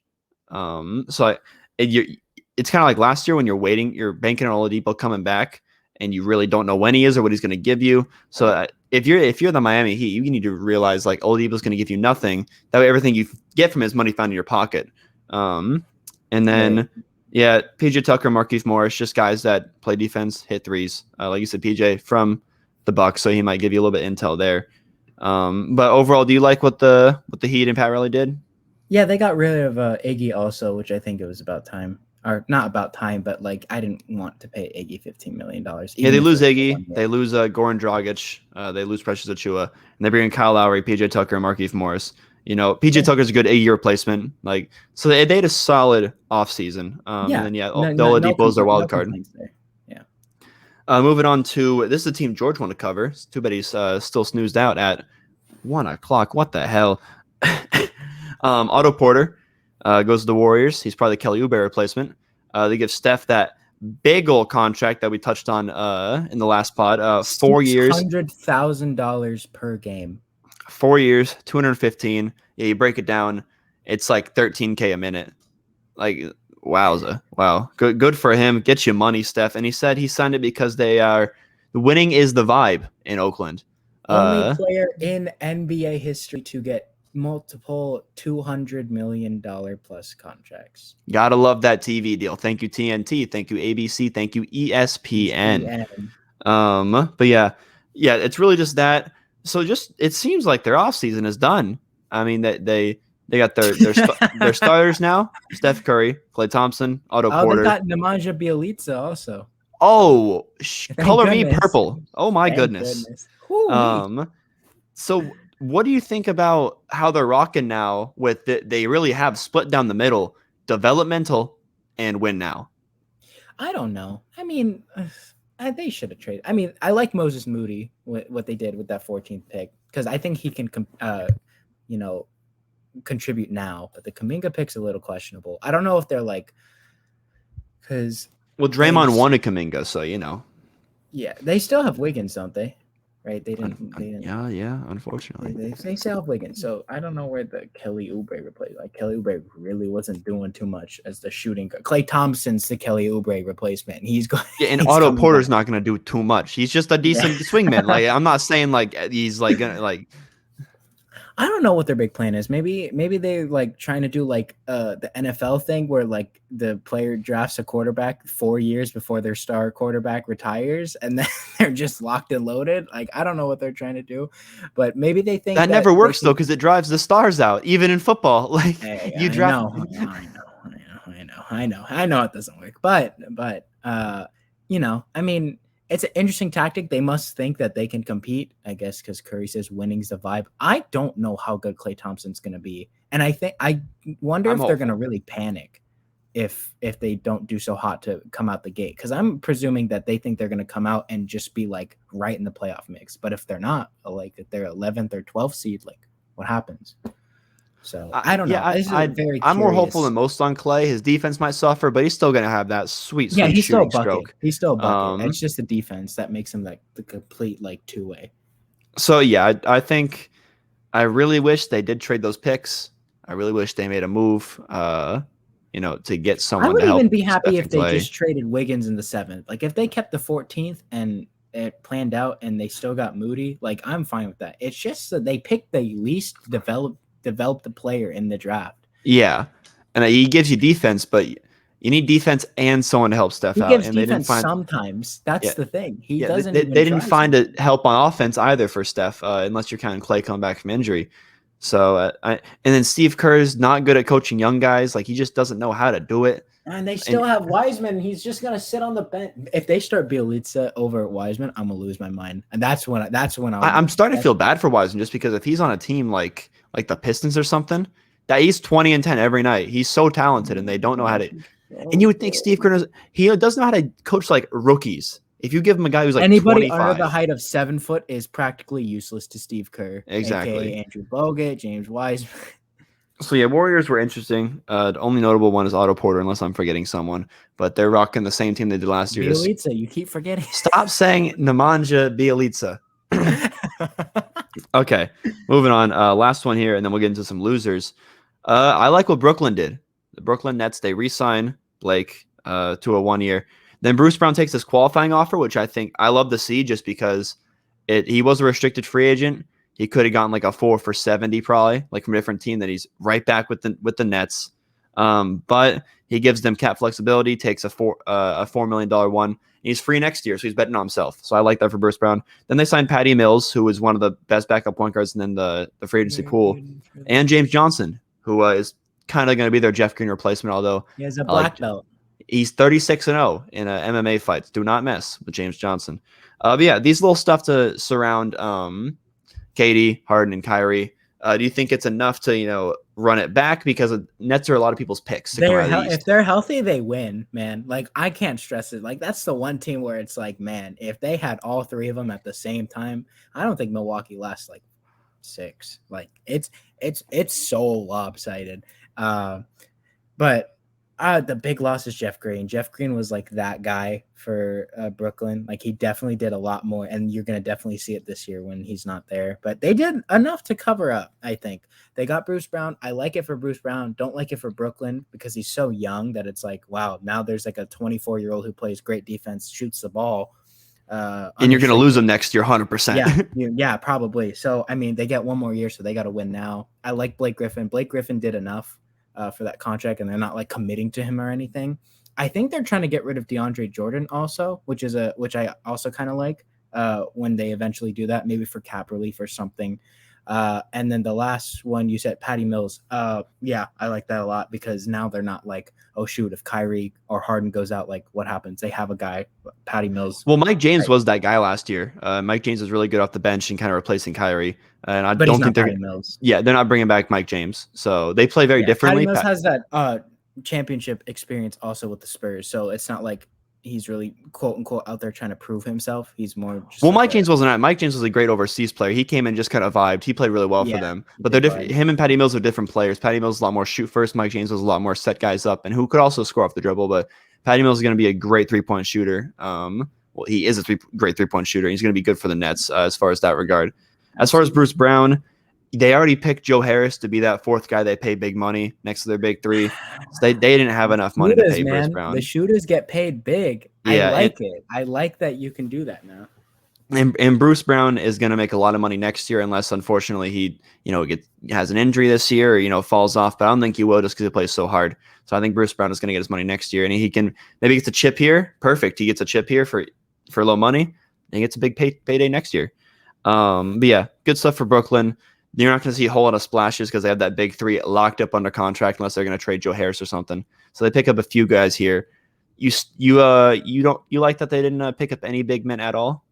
So it's kind of like last year when you're banking on Oladipo coming back, and you really don't know when he is or what he's going to give you. So Right. if you're the Miami Heat, you need to realize like Oladipo's going to give you nothing. That way, everything you get from his money found in your pocket. Um, and Right. then yeah, PJ Tucker, Markieff Morris, just guys that play defense, hit threes. Like you said, PJ from the Bucks, so he might give you a little bit of intel there. But overall, do you like what the Heat and Pat Riley did? Yeah, they got rid of Iggy also, which I think it was about time. Or not about time, but like I didn't want to pay Iggy $15 million, Yeah, they even if it lose was for Iggy, 1 year. they lose Goran Dragic, they lose Precious Achua, and they bring in Kyle Lowry, PJ Tucker, and Markieff Morris. You know, PJ Yeah. Tucker's a good Iggy replacement. Like, so they had a solid offseason. And then the Oladipo's their wild No card. complaints there. Yeah. Moving on to this is the team George wanted to cover. It's too bad he's still snoozed out at 1:00. What the hell? Otto Porter goes to the Warriors. He's probably the Kelly Oubre replacement. They give Steph that big old contract that we touched on in the last pod. 4 years, $600,000 per game. 4 years, 215. Yeah, you break it down, it's like $13K a minute. Like, wowza, wow, good for him. Get you money, Steph. And he said he signed it because winning is the vibe in Oakland. Only player in NBA history to get multiple $200 million plus contracts. Gotta love that TV deal. Thank you, TNT. Thank you, ABC. Thank you, ESPN. But yeah, it's really just that. So it seems like their offseason is done. I mean, they got their starters now: Steph Curry, Klay Thompson, Otto Oh, they Porter. got Nemanja Bjelica also. Oh, Thank color me goodness. purple. Oh my Thank goodness. goodness. Woo-wee. So what do you think about how they're rocking now with they really have split down the middle, developmental and win now? I don't know. I mean, they should have traded. I mean, I like Moses Moody, what they did with that 14th pick, because I think he can contribute now. But the Kuminga pick's a little questionable. I don't know if they're like, because Draymond won a Kuminga, so Yeah, they still have Wiggins, don't they? Right? They didn't. Yeah. Unfortunately, they still have Wiggins. So I don't know where the Kelly Oubre replaced. Like Kelly Oubre really wasn't doing too much as the shooting. Klay Thompson's the Kelly Oubre replacement. He's going. Yeah, and Otto Porter's not going to do too much. He's just a decent swingman. Like I'm not saying like he's like gonna like. I don't know what their big plan is. Maybe they're like trying to do like the NFL thing where like the player drafts a quarterback 4 years before their star quarterback retires, and then they're just locked and loaded. Like I don't know what they're trying to do, but maybe they think that never works though because it drives the stars out. Even in football, like you draft. I know it doesn't work, but I mean. It's an interesting tactic. They must think that they can compete, I guess, because Curry says winning's the vibe. I don't know how good Klay Thompson's going to be, and I wonder if they're going to really panic if they don't do so hot to come out the gate. Because I'm presuming that they think they're going to come out and just be like right in the playoff mix. But if they're not, like if they're 11th or 12th seed, like what happens? So I don't know. I'm more hopeful than most on Klay. His defense might suffer, but he's still going to have that sweet he's shooting still stroke. He's still a bucket. It's just the defense that makes him like the complete like two-way. So yeah, I think I really wish they did trade those picks. I really wish they made a move, to get someone. I would to help even be happy Steph if they just traded Wiggins in the 7th. Like if they kept the 14th and it planned out and they still got Moody, like I'm fine with that. It's just that they picked the least develop the player in the draft. Yeah, and he gives you defense, but you need defense and someone to help Steph out. And they didn't find sometimes. That's the thing. He doesn't. They didn't find a help on offense either for Steph, unless you're counting Klay coming back from injury. So, and then Steve Kerr's not good at coaching young guys. Like he just doesn't know how to do it. And they still have Wiseman. He's just gonna sit on the bench. If they start Bjelica over Wiseman, I'm gonna lose my mind. And that's when I'm starting to feel bad for Wiseman just because if he's on a team like the Pistons or something, that he's 20 and 10 every night. He's so talented, and they don't know how to. And you would think Steve Kerr he doesn't know how to coach like rookies. If you give him a guy who's like anybody 25, under the height of 7 foot is practically useless to Steve Kerr. Exactly. AKA Andrew Bogut, James Wiseman. So yeah, Warriors were interesting. The only notable one is Otto Porter, unless I'm forgetting someone. But they're rocking the same team they did last year. Bjelica, you keep forgetting. Stop saying Nemanja Bjelica. Okay, moving on. Last one here, and then we'll get into some losers. I like what Brooklyn did. The Brooklyn Nets, they re-sign Blake to a 1 year. Then Bruce Brown takes this qualifying offer, which I think I love to see just because he was a restricted free agent. He could have gotten like a 4 for $70 probably, like from a different team that he's right back with the Nets. But he gives them cap flexibility, takes a $4 million one. He's free next year, so he's betting on himself. So I like that for Bruce Brown. Then they signed Patty Mills, who was one of the best backup point guards in the free agency pool, and James Johnson, who is kind of going to be their Jeff Green replacement, although he has a black belt. He's 36-0 in MMA fights. Do not mess with James Johnson. But yeah, these little stuff to surround Katie, Harden, and Kyrie. Do you think it's enough to run it back? Because Nets are a lot of people's picks. If they're healthy, they win, man. Like I can't stress it. Like that's the one team where it's like, man, if they had all three of them at the same time, I don't think Milwaukee lasts like 6. Like it's so lopsided. But the big loss is Jeff Green. Jeff Green was like that guy for Brooklyn. Like he definitely did a lot more, and you're going to definitely see it this year when he's not there. But they did enough to cover up, I think. They got Bruce Brown. I like it for Bruce Brown. Don't like it for Brooklyn because he's so young that it's like, wow, now there's like a 24-year-old who plays great defense, shoots the ball. And you're going to lose him next year, 100%. Yeah, probably. So, I mean, they get one more year, so they got to win now. I like Blake Griffin. Blake Griffin did enough for that contract, and they're not like committing to him or anything. I think they're trying to get rid of DeAndre Jordan also, which I also kind of like when they eventually do that, maybe for cap relief or something. And then the last one you said, Patty Mills. Yeah, I like that a lot because now they're not like, oh shoot, if Kyrie or Harden goes out, like what happens? They have a guy, Patty Mills. Well, Mike James was that guy last year. Mike James was really good off the bench and kind of replacing Kyrie. And don't think they're Mills. Yeah, they're not bringing back Mike James. So they play very differently. Patty Mills has that championship experience also with the Spurs. So it's not like he's really quote unquote out there trying to prove himself. He's more just Well, like Mike James wasn't. Mike James was a great overseas player. He came and just kind of vibed. He played really well for them. he But they're did different. vibe. Him and Patty Mills are different players. Patty Mills is a lot more shoot first. Mike James was a lot more set guys up and who could also score off the dribble. But Patty Mills is going to be a great 3-point shooter. Well, he is a great 3-point shooter. He's going to be good for the Nets as far as that regard. As far as Bruce Brown, they already picked Joe Harris to be that fourth guy they pay big money next to their big three. So they didn't have enough money to pay Bruce Brown. The shooters get paid big. Yeah, I like it. I like that you can do that now. And Bruce Brown is going to make a lot of money next year, unless unfortunately he, has an injury this year or falls off. But I don't think he will just because he plays so hard. So I think Bruce Brown is going to get his money next year, and he can maybe gets a chip here. Perfect, he gets a chip here for low money, and he gets a big payday next year. But yeah, good stuff for Brooklyn. You're not going to see a whole lot of splashes because they have that big three locked up under contract unless they're going to trade Joe Harris or something. So they pick up a few guys here. You like that they didn't pick up any big men at all?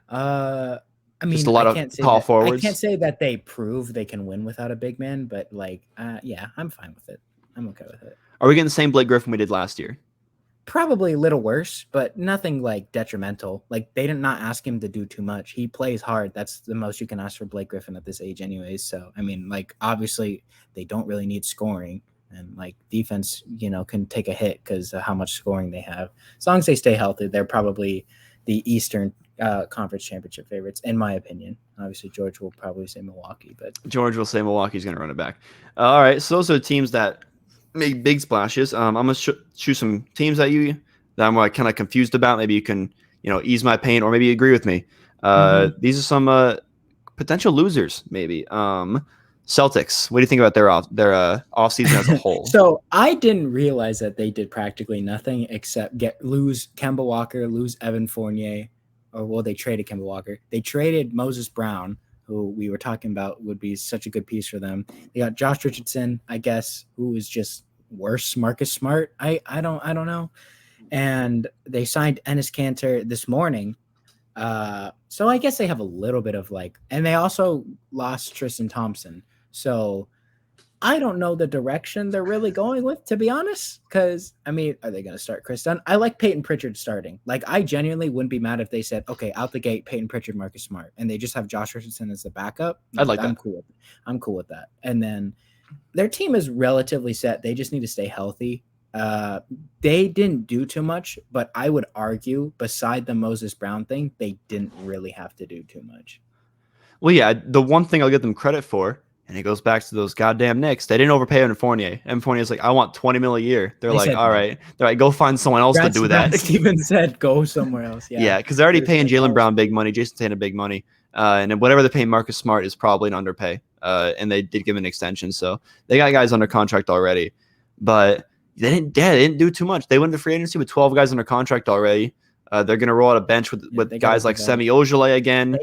I mean, just a lot of tall forwards. I can't say that they prove they can win without a big man, but yeah, I'm fine with it. I'm okay with it. Are we getting the same Blake Griffin we did last year? Probably a little worse, but nothing like detrimental. Like they did not ask him to do too much. He plays hard. That's the most you can ask for Blake Griffin at this age anyways. So, I mean, like obviously they don't really need scoring, and like defense, can take a hit because of how much scoring they have. As long as they stay healthy, they're probably the Eastern Conference Championship favorites, in my opinion. Obviously, George will probably say Milwaukee, but George will say Milwaukee's going to run it back. All right, so those are teams that make big splashes. I'm going to choose some teams that I'm like kind of confused about. Maybe you can, ease my pain, or maybe agree with me. These are some potential losers, maybe. Celtics. What do you think about their offseason as a whole? So I didn't realize that they did practically nothing except lose Kemba Walker, lose Evan Fournier, they traded Kemba Walker. They traded Moses Brown, who we were talking about would be such a good piece for them. They got Josh Richardson, I guess, who is just worse. Marcus Smart. I don't know. And they signed Enes Kanter this morning. So I guess they have a little bit of and they also lost Tristan Thompson. So I don't know the direction they're really going with, to be honest. Because, I mean, are they going to start Chris Dunn? I like Peyton Pritchard starting. I genuinely wouldn't be mad if they said, okay, out the gate, Peyton Pritchard, Marcus Smart, and they just have Josh Richardson as the backup. I'd like that. I'm cool with that. And then their team is relatively set. They just need to stay healthy. They didn't do too much, but I would argue, beside the Moses Brown thing, they didn't really have to do too much. Well, yeah, the one thing I'll give them credit for, and it goes back to those goddamn Knicks. They didn't overpay Evan Fournier. Evan Fournier's like, I want $20 million a year. They're like, all right. They're like, go find someone else to do that. Steven said, go somewhere else. Yeah, because they're already paying Jaylen Brown big money, Jason Tatum big money, and then whatever they're paying Marcus Smart is probably an underpay. And they did give him an extension, so they got guys under contract already. But they didn't do too much. They went to free agency with 12 guys under contract already. They're going to roll out a bench with guys like Semi Ojeleye again.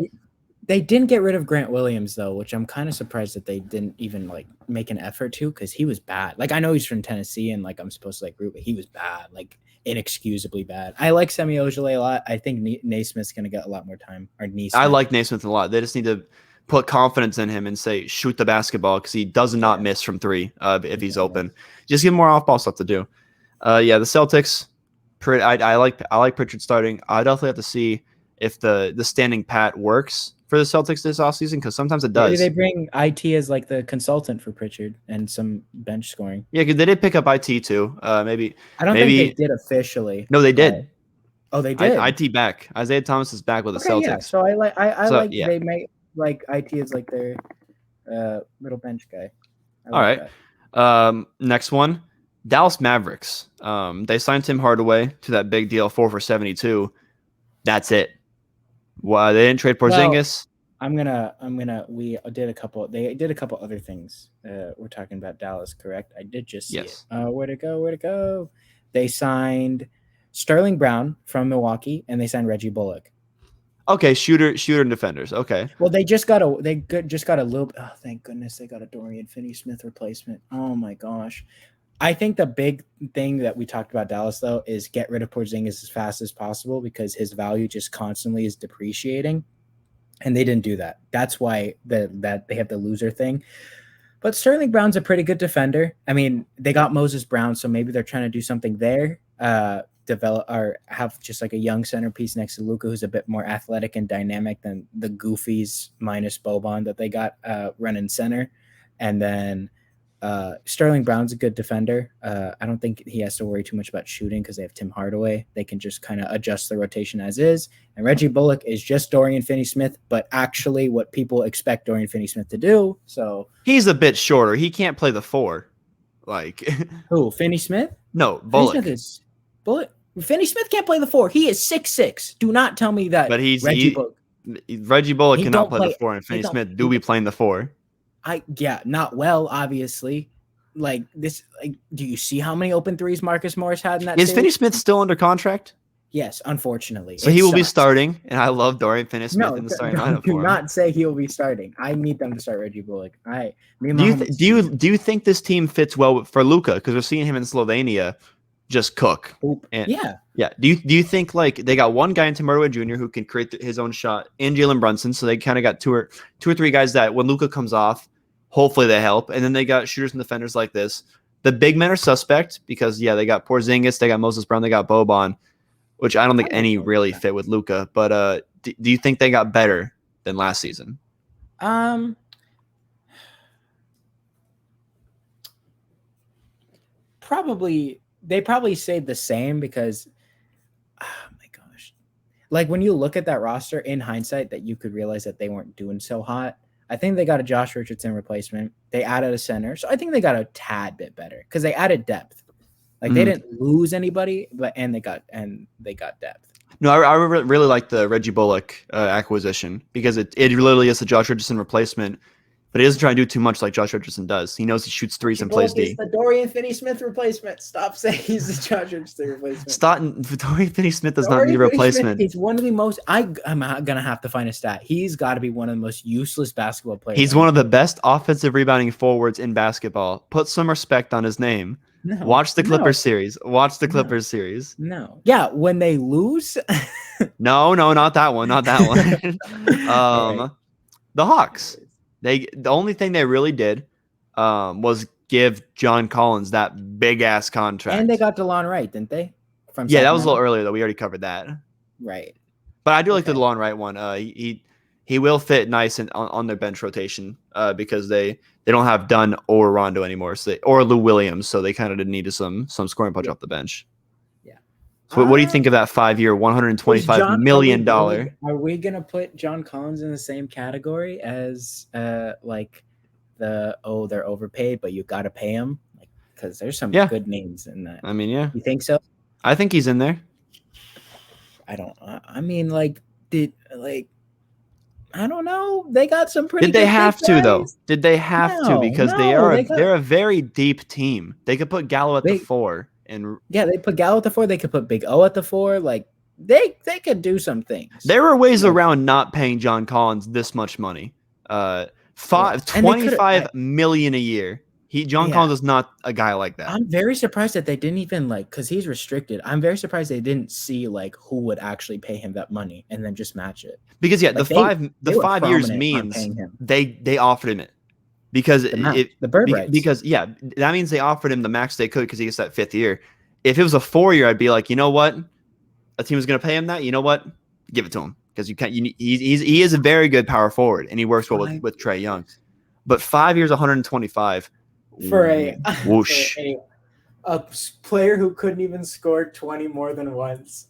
They didn't get rid of Grant Williams, though, which I'm kind of surprised that they didn't even make an effort to, because he was bad. I know he's from Tennessee and I'm supposed to root, but he was bad, inexcusably bad. I like Semi Ojeleye a lot. I think Naismith's going to get a lot more time. I like Naismith a lot. They just need to put confidence in him and say, shoot the basketball, because he does not miss from three if he's open. Just give him more off-ball stuff to do. The Celtics, I like Pritchard starting. I definitely have to see if the standing pat works for the Celtics this offseason, because sometimes it does. Maybe they bring IT as the consultant for Pritchard and some bench scoring. Yeah, because they did pick up IT too. Maybe I don't think they did officially. No, they did. Oh, they did. IT back. Isaiah Thomas is back with the Celtics. Yeah. So I like they make IT as their middle bench guy. All right. Next one, Dallas Mavericks. They signed Tim Hardaway to that big deal, 4 for $72. That's it. Well, they didn't trade Porzingis. Well, we did a couple. They did a couple other things. We're talking about Dallas, correct? I did just see it. Where'd it go? They signed Sterling Brown from Milwaukee, and they signed Reggie Bullock. Okay, shooter and defenders. Okay. Well, they just got a little. Oh, thank goodness they got a Dorian Finney-Smith replacement. Oh my gosh. I think the big thing that we talked about Dallas, though, is get rid of Porzingis as fast as possible, because his value just constantly is depreciating, and they didn't do that. That's why that they have the loser thing. But Sterling Brown's a pretty good defender. I mean, they got Moses Brown, so maybe they're trying to do something there to develop or have just like a young centerpiece next to Luka, who's a bit more athletic and dynamic than the goofies minus Boban that they got running center. And then Sterling Brown's a good defender. I don't think he has to worry too much about shooting because they have Tim Hardaway. They can just kind of adjust the rotation as is. And Reggie Bullock is just Dorian Finney-Smith, but actually what people expect Dorian Finney-Smith to do. So he's a bit shorter. He can't play the 4. Like who? Finney-Smith? No, Bullock. Finney-Smith can't play the 4. He is 6'6". Do not tell me that. But Reggie Bullock cannot play the 4, and Finney-Smith do be playing the 4. Not well, obviously. Like this, do you see how many open threes Marcus Morris had in that? Is Finney-Smith still under contract? Yes, unfortunately. So he will be starting, and I love Dorian Finney-Smith in the starting lineup. Do not say he will be starting. I need them to start Reggie Bullock. Do you think this team fits well for Luka? Because we're seeing him in Slovenia just cook. Yeah. Do you think like they got one guy in Tim Hardaway Jr. who can create his own shot, and Jalen Brunson? So they kind of got two or three guys that when Luka comes off, hopefully they help. And then they got shooters and defenders like this. The big men are suspect because they got Porzingis, they got Moses Brown, they got Boban, which I don't think any really fit with Luka. But do you think they got better than last season? Probably. They probably stayed the same because, oh my gosh, like when you look at that roster in hindsight, that you could realize that they weren't doing so hot. I think they got a Josh Richardson replacement. They added a center, so I think they got a tad bit better because they added depth. Like they didn't lose anybody, but they got depth. No, I really like the Reggie Bullock acquisition because it literally is the Josh Richardson replacement. But he doesn't try to do too much like Josh Richardson does. He knows he shoots threes and plays D. He's the Dorian Finney-Smith replacement. Stop saying he's the Josh Richardson replacement. Dorian Finney-Smith does not need a replacement. He's one of the most. I'm gonna have to find a stat. He's got to be one of the most useless basketball players. He's one of the best offensive rebounding forwards in basketball. Put some respect on his name. No, watch the Clippers series. Watch the Clippers series. No. Yeah, when they lose. No, not that one. Not that one. Right. The Hawks. The only thing they really did was give John Collins that big ass contract, and they got DeLon Wright, didn't they? That was a little earlier though. We already covered that, right? But I do like the DeLon Wright one. He will fit nice on their bench rotation because they don't have Dunn or Rondo anymore, or Lou Williams, so they kind of needed some scoring punch off the bench. So what do you think of that 5-year, $125 million? Are we gonna put John Collins in the same category as like they're overpaid, but you got to pay him? Like, because there's some good names in that. I mean, yeah. You think so? I think he's in there. I don't. I mean, I don't know. They got some pretty. Did they have to though? Did they have to? Because they're a very deep team. They could put Gallo at the 4. They put Gallo at the 4. They could put Big O at the 4. Like they could do some things. There were ways around not paying John Collins this much money. $25 million a year. John Collins is not a guy like that. I'm very surprised that they didn't even because he's restricted. I'm very surprised they didn't see who would actually pay him that money and then just match it. Because the 5 years means they offered him it. Because the bird rights. Because that means they offered him the max they could because he gets that 5th year. If it was a 4-year, I'd be like, you know what, a team is going to pay him that. You know what, give it to him because you can't. He is a very good power forward and he works well with Trae Young. But 5 years, 125 for a whoosh. A player who couldn't even score 20 more than once.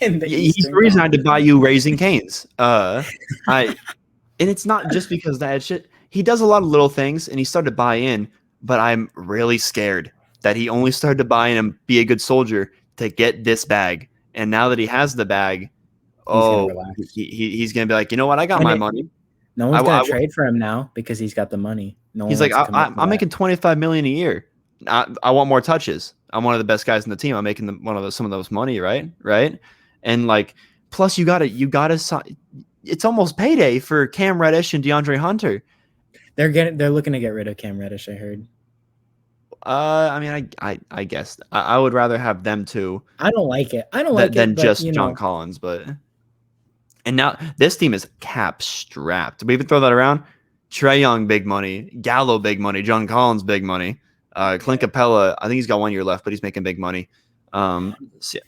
He's the reason I had to buy you Raising Cane's. And it's not just because that shit. He does a lot of little things, and he started to buy in, but I'm really scared that he only started to buy in and be a good soldier to get this bag. And now that he has the bag, he's going to be like, you know what? I got my money. No one's going to trade for him now because he's got the money. He's like, I'm making $25 million a year. I want more touches. I'm one of the best guys in the team. I'm making some of those money, right? And plus you got to. It's almost payday for Cam Reddish and DeAndre Hunter. They're looking to get rid of Cam Reddish, I heard. I mean, I guess I would rather have them two. I don't like it. Than just John Collins, and now this team is cap strapped. Do we even throw that around? Trae Young, big money. Gallo, big money. John Collins, big money. Clint Capella, I think he's got 1 year left, but he's making big money. See,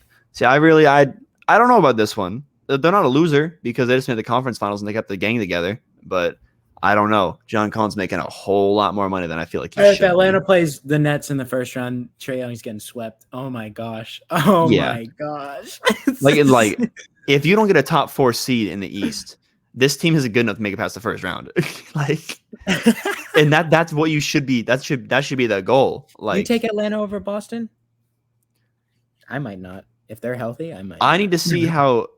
I don't know about this one. They're not a loser because they just made the conference finals and they kept the gang together. But I don't know. John Collins making a whole lot more money than I feel like he If should Atlanta be. plays the Nets in the first round, Trae Young's getting swept. Oh my gosh. Oh Yeah, my gosh. like if you don't get a top 4 seed in the East, this team isn't good enough to make it past the first round. Like, and that's what you should be. That should be the goal. You Like, take Atlanta over Boston? I might not. If they're healthy, I might I not. need to see how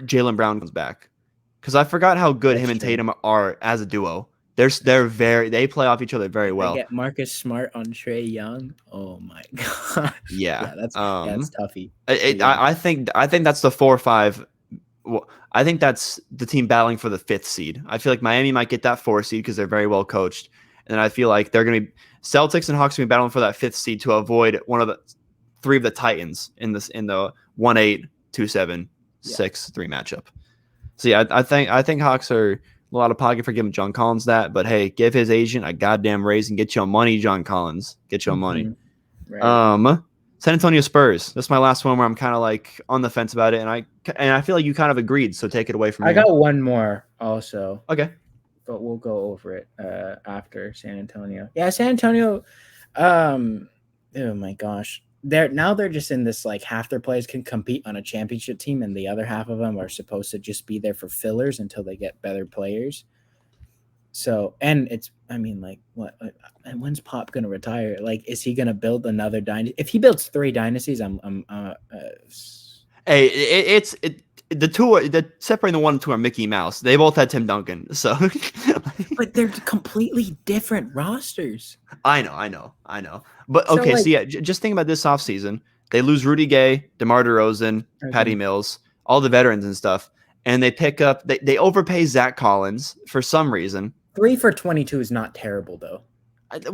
Jaylen Brown comes back because I forgot how good That's him and true. Tatum are as a duo. They play off each other very If they well. get Marcus Smart on Trae Young, oh my gosh. Yeah. That's toughy. But yeah. I think that's the 4 or 5. I think that's the team battling for the 5th seed. I feel like Miami might get that 4 seed because they're very well coached, and I feel like they're going to be Celtics and Hawks going to be battling for that 5th seed to avoid one of the 3 of the Titans in the 1-8, 2-7, 6-3 matchup. So yeah, I think Hawks are a lot of pocket for giving John Collins that, but hey, give his agent a goddamn raise and get your money, John Collins. Get your money. Right. San Antonio Spurs. This is my last one where I'm kind of like on the fence about it, and I feel like you kind of agreed, so take it away from I here. got one more also. Okay. But we'll go over it after San Antonio. Yeah, San Antonio. Oh my gosh, they're just in this like half their players can compete on a championship team, and the other half of them are supposed to just be there for fillers until they get better players. So, and it's, I mean, like, what? When's Pop gonna retire? Like, is he gonna build another dynasty? If he builds 3 dynasties, Hey, it's the two that separating the 1 and 2 are Mickey Mouse. They both had Tim Duncan, so. But they're completely different rosters. I know. But So, okay, like, so yeah, just think about this offseason. They lose Rudy Gay, DeMar DeRozan, Patty Mills, all the veterans and stuff, and they pick up they overpay Zach Collins for some reason. 3 for 22 is not terrible though.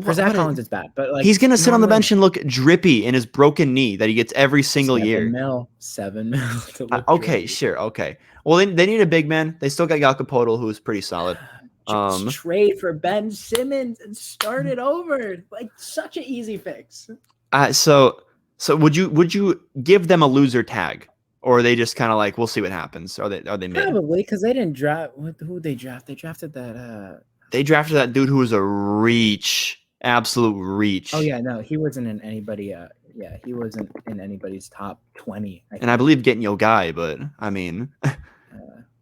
For Zach Collins, it's bad, but like he's gonna sit on the bench and look drippy in his broken knee that he gets every single year. 7 mil to look Okay, drippy. sure, okay. Well, they need a big man. They still got Jakob who's pretty solid. Just trade for Ben Simmons and start it over. Like such an easy fix. So would you give them a loser tag, or are they just kind of like we'll see what happens? Are they mid? Probably because they didn't draft. Who they draft? They drafted that. They drafted that dude who was a reach, absolute reach. Oh yeah, no, he wasn't in anybody. He wasn't in anybody's top 20. I believe getting your guy, but I mean,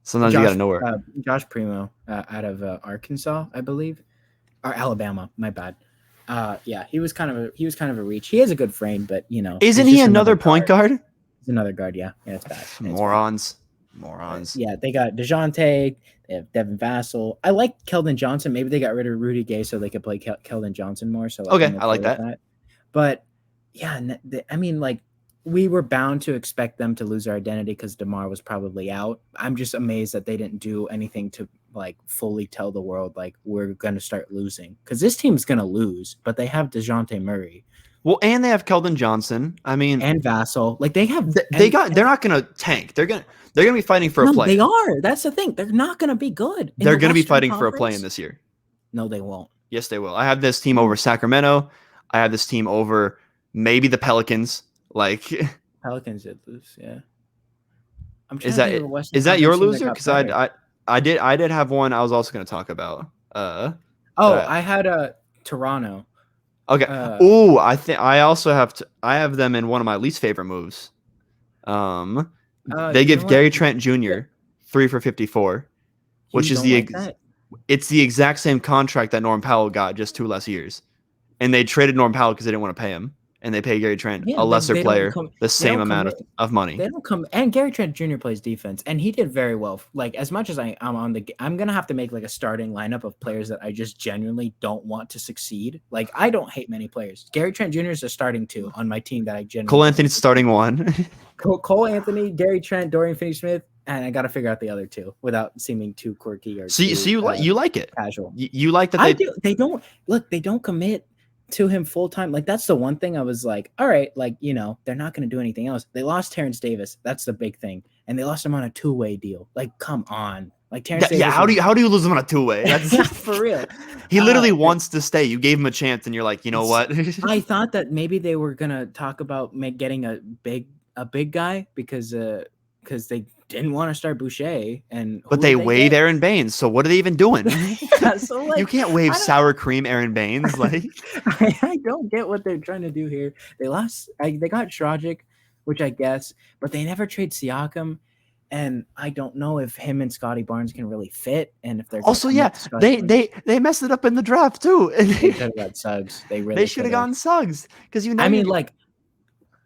sometimes you gotta know where. Josh Primo out of Arkansas, I believe, or Alabama. My bad. Yeah, he was kind of a reach. He has a good frame, but you know, isn't he another point guard? He's another guard. Yeah, it's bad. Morons. Yeah, they got DeJounte. They have Devin Vassell. I like Keldon Johnson. Maybe they got rid of Rudy Gay so they could play Keldon Johnson more. So okay, I like that. But yeah, I mean, like we were bound to expect them to lose their identity because DeMar was probably out. I'm just amazed that they didn't do anything to like fully tell the world like we're going to start losing because this team's going to lose. But they have DeJounte Murray. Well, and they have Keldon Johnson. I mean, and Vassell. Like they have, they're not going to tank. They're going to be fighting for a play. They are. That's the thing. They're not going to be good. They're going to be fighting for a play in this year. No, they won't. Yes, they will. I have this team over Sacramento. I have this team over maybe the Pelicans. Like Pelicans did lose. Yeah. Is that your loser? Because I did have one. I was also going to talk about. I had Toronto. Okay. I have them in one of my least favorite moves. They give Gary Trent Jr. 3 for 54, which is it's the exact same contract that Norm Powell got, just 2 less years, and they traded Norm Powell because they didn't want to pay him, and they pay Gary Trent a lesser player the same amount of money. They don't come, and Gary Trent Jr. plays defense, and he did very well. Like as much as I'm gonna have to make like a starting lineup of players that I just genuinely don't want to succeed. Like I don't hate many players. Gary Trent Jr. is a starting 2 on my team that I genuinely. Cole Anthony's starting 1. Cole Anthony, Gary Trent, Dorian Finney-Smith, and I got to figure out the other 2 without seeming too quirky or. So you like it casual. You like that they don't commit to him full time. Like that's the one thing I was like, all right, like you know they're not going to do anything else. They lost Terrence Davis, that's the big thing, and they lost him on a 2-way deal. Like come on, Like Terrence Yeah, Davis how do you lose him on a two-way? That's for real. he literally wants to stay. You gave him a chance, and you're like, you know what? I thought that maybe they were gonna talk about getting a big guy because they didn't want to start Boucher, and But who they did they waived get? Aaron Baines. So what are they even doing? So like You can't waive I don't- sour cream Aaron Baines. Like I don't get what they're trying to do here. They lost. They got Dragic, which I guess, but they never trade Siakam, and I don't know if him and Scotty Barnes can really fit, and if they're gonna also, yeah, commit to Scotty Barnes. they messed it up in the draft too. They could have got Suggs. They really They should have gotten Suggs because you know. I mean, like,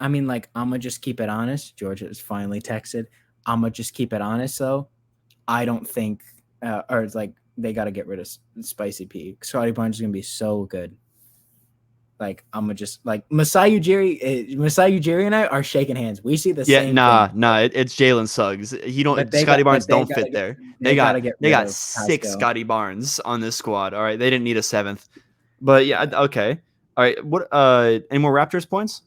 I'm gonna just keep it honest. Georgia has finally texted. I'm gonna just keep it honest, though. I don't think, or it's like they got to get rid of Spicy P. Scotty Barnes is gonna be so good. Like I'm gonna just like Masai Ujiri and I are shaking hands. We see the same. Nah, thing. It's Jalen Suggs. But Scotty Barnes don't fit get, there. They got 6 Pascal. Scotty Barnes on this squad. All right, they didn't need a 7th. But yeah, okay. All right, what any more Raptors points?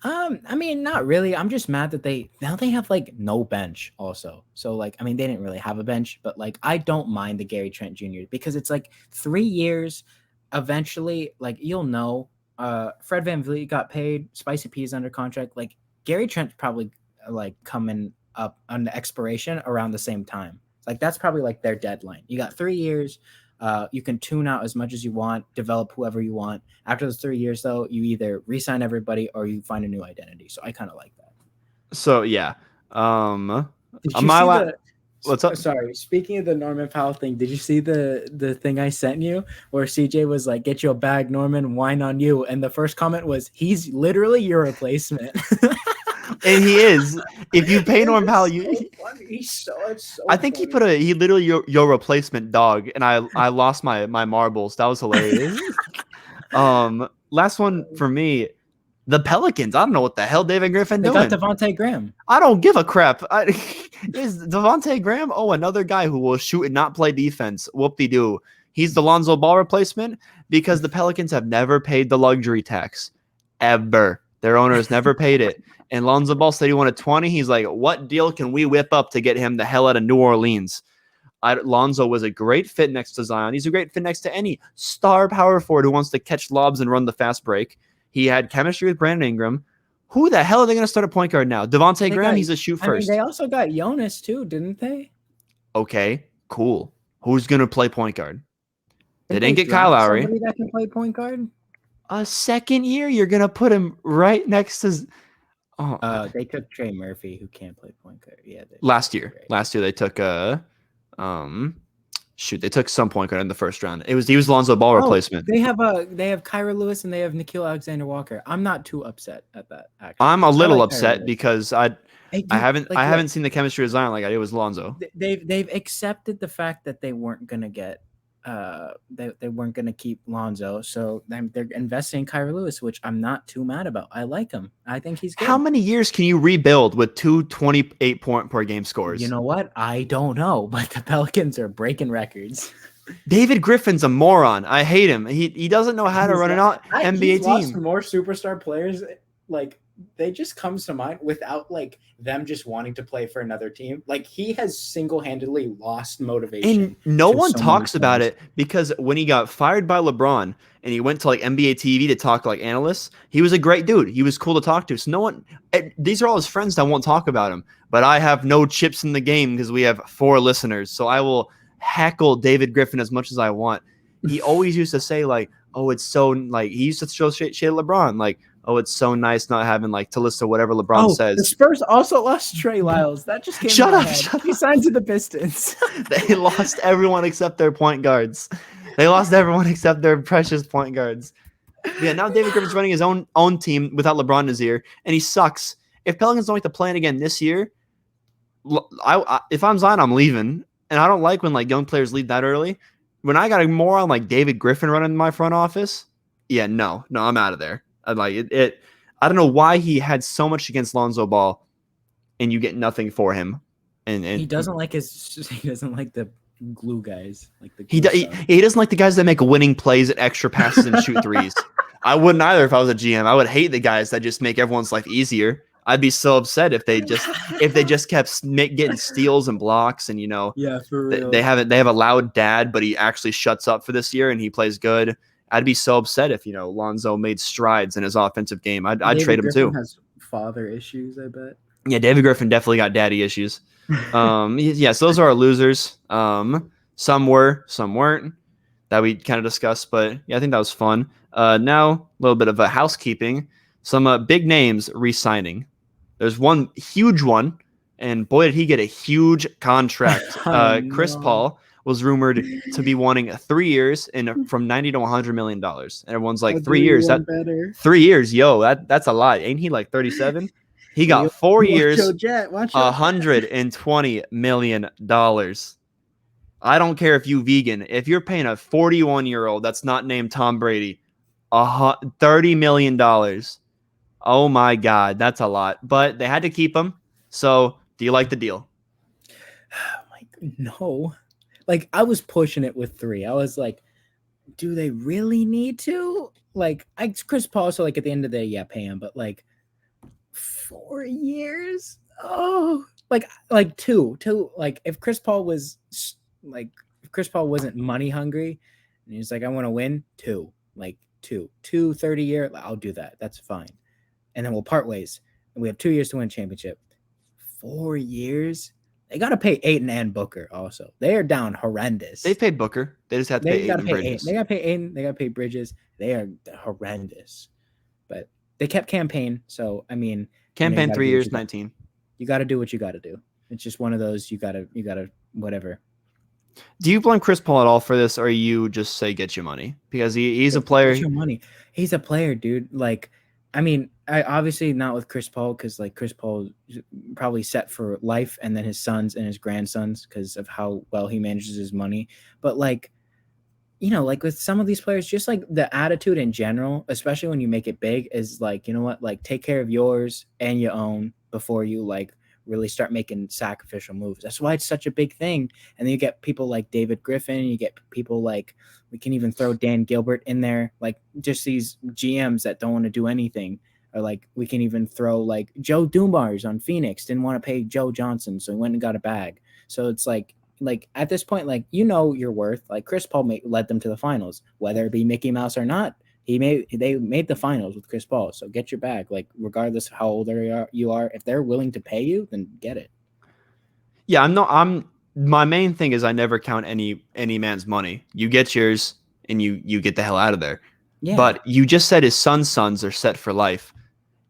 I mean, not really. I'm just mad that they have like no bench also. So like, I mean, they didn't really have a bench, but like, I don't mind the Gary Trent Jr. because it's like 3 years. Eventually, like you'll know, Fred VanVleet got paid. Spicy P is under contract. Like Gary Trent probably like coming up on the expiration around the same time. Like that's probably like their deadline. You got 3 years. You can tune out as much as you want, develop whoever you want. After those 3 years, though, you either re-sign everybody or you find a new identity. So I kind of like that. So yeah, what's up? Sorry, speaking of the Norman Powell thing, did you see the thing I sent you where CJ was like, "Get you a bag, Norman, wine on you," and the first comment was, "He's literally your replacement." And he is. If you pay Norman Powell, I think funny. he literally your replacement dog, and I lost my marbles. That was hilarious. Last one for me, the Pelicans. I don't know what the hell David Griffin doing. They got Devontae Graham. I don't give a crap. Is Devontae Graham? Oh, another guy who will shoot and not play defense. Whoop-de-doo. He's the Lonzo Ball replacement because the Pelicans have never paid the luxury tax. Ever. Their owners never paid it. And Lonzo Ball said he wanted 20. He's like, what deal can we whip up to get him the hell out of New Orleans? Lonzo was a great fit next to Zion. He's a great fit next to any star power forward who wants to catch lobs and run the fast break. He had chemistry with Brandon Ingram. Who the hell are they going to start a point guard now? Devontae Graham, he's a shoot first. I mean, they also got Jonas too, didn't they? Okay, cool. Who's going to play point guard? They didn't get Kyle Lowry. Somebody that can play point guard? A second year, you're going to put him right next to... They took Trey Murphy, who can't play point guard. Yeah. Last year they took they took some point guard in the first round. He was Lonzo Ball replacement. They have Kyra Lewis and they have Nikhil Alexander-Walker. I'm not too upset at that. Actually, I'm a little upset because I haven't seen the chemistry of Zion like I did with Lonzo. They've accepted the fact that they weren't gonna get they weren't gonna keep Lonzo, so they're investing in Kyra Lewis, which I'm not too mad about. I like him. I think he's good. How many years can you rebuild with 2 28-point per game scores? You know what? I don't know, but the Pelicans are breaking records. David Griffin's a moron. I hate him. He doesn't know how to run an NBA team. More superstar players, like they just comes to mind without like them just wanting to play for another team. Like he has single-handedly lost motivation. And no one talks about it because when he got fired by LeBron and he went to like NBA TV to talk to like analysts, he was a great dude. He was cool to talk to. So no one, these are all his friends that won't talk about him. But I have no chips in the game because we have 4 listeners. So I will heckle David Griffin as much as I want. He always used to say like, oh, it's so like he used to show shade at LeBron. Like, oh, it's so nice not having like to listen to whatever LeBron says. The Spurs also lost Trey Lyles. That just came Shut up. He signed to the Pistons. They lost everyone except their point guards. They lost everyone except their precious point guards. Yeah, now David Griffin's running his own team without LeBron in his ear, and he sucks. If Pelicans don't like to play again this year, if I'm Zion, I'm leaving. And I don't like when like young players leave that early. When I got a moron like David Griffin running my front office, yeah, no, I'm out of there. I like it. I don't know why he had so much against Lonzo Ball, and you get nothing for him. And he doesn't like the glue guys. Like the he doesn't like the guys that make winning plays at extra passes and shoot threes. I wouldn't either if I was a GM. I would hate the guys that just make everyone's life easier. I'd be so upset if they just kept getting steals and blocks, and Yeah, for real. they have a loud dad, but he actually shuts up for this year and he plays good. I'd be so upset if Lonzo made strides in his offensive game. I'd David trade him Griffin too. has father issues, I bet. Yeah, David Griffin definitely got daddy issues. Yeah, so those are our losers. Some were, some weren't, that we kind of discussed, but yeah, I think that was fun. Now a little bit of a housekeeping. Some big names resigning. There's one huge one, and boy, did he get a huge contract. I Chris know. Paul was rumored to be wanting 3 years and from $90 to $100 million. And everyone's like, I'll 3 do you years? one That better. 3 years, yo, that's a lot. Ain't he like 37? He Hey, got 4 watch years, your jet. Watch your jet. $120 million. I don't care if you vegan. If you're paying a 41-year-old that's not named Tom Brady $30 million, oh my God, that's a lot. But they had to keep him. So do you like the deal? Like, no. Like, I was pushing it with 3. I was like, do they really need to? Like, Chris Paul, so like at the end of the day, yeah, pay him. But like 4 years? Oh, like two. Like if Chris Paul was like, if Chris Paul wasn't money hungry and he's like, I want to win, 2. Like two 30-year, I'll do that. That's fine. And then we'll part ways. And we have 2 years to win a championship. 4 years? They got to pay Ayton and Booker also. They are down horrendous. They paid Booker. They just have to pay Ayton and Bridges. They got to pay Ayton. They got to pay Bridges. They are horrendous. But they kept campaign. So, I mean. Campaign 3 years, 19. You got to do what you got to do. It's just one of those, you got to, whatever. Do you blame Chris Paul at all for this, or you just say get your money? Because he's a player. Get your money. He's a player, dude. Like, I mean, I obviously not with Chris Paul, because like Chris Paul probably set for life, and then his sons and his grandsons because of how well he manages his money. But like, like with some of these players, just like the attitude in general, especially when you make it big, is like, you know what, like take care of yours and your own before you like really start making sacrificial moves. That's why it's such a big thing. And then you get people like David Griffin, you get people like, we can even throw Dan Gilbert in there, like just these GMs that don't want to do anything. Or like we can even throw like Joe Dumars on Phoenix, didn't want to pay Joe Johnson, so he went and got a bag. So it's like at this point, like, your worth. Like Chris Paul led them to the finals, whether it be Mickey Mouse or not. They made the finals with Chris Paul. So get your bag. Like regardless of how old you are, if they're willing to pay you, then get it. Yeah, my main thing is I never count any man's money. You get yours and you get the hell out of there. Yeah. But you just said his sons are set for life,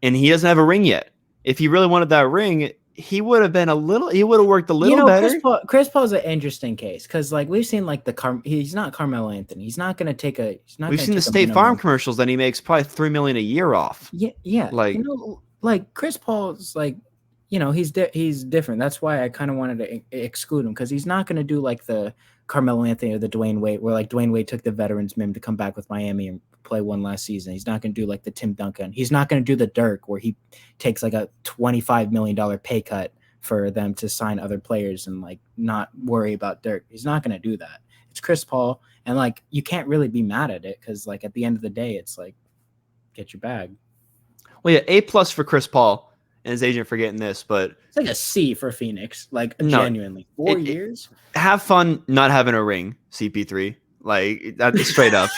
and he doesn't have a ring yet. If he really wanted that ring, he would have worked a little better. Chris Paul's an interesting case because like we've seen like he's not Carmelo Anthony. He's not going to take we've seen the State Farm commercials that he makes probably $3 million a year off. Yeah. Like like Chris Paul's like, he's different. That's why I kind of wanted to exclude him, because he's not going to do like the Carmelo Anthony or the Dwayne Wade, where like Dwayne Wade took the veterans minimum to come back with Miami and play one last season. He's not going to do like the Tim Duncan. He's not going to do the Dirk, where he takes like a $25 million pay cut for them to sign other players and like not worry about Dirk. He's not going to do that. It's Chris Paul, and like you can't really be mad at it, because like at the end of the day, it's like get your bag. Well, yeah, A+ for Chris Paul and his agent for getting this, but it's like a C for Phoenix. Like genuinely, 4 years. Have fun not having a ring, CP3. Like that's straight up.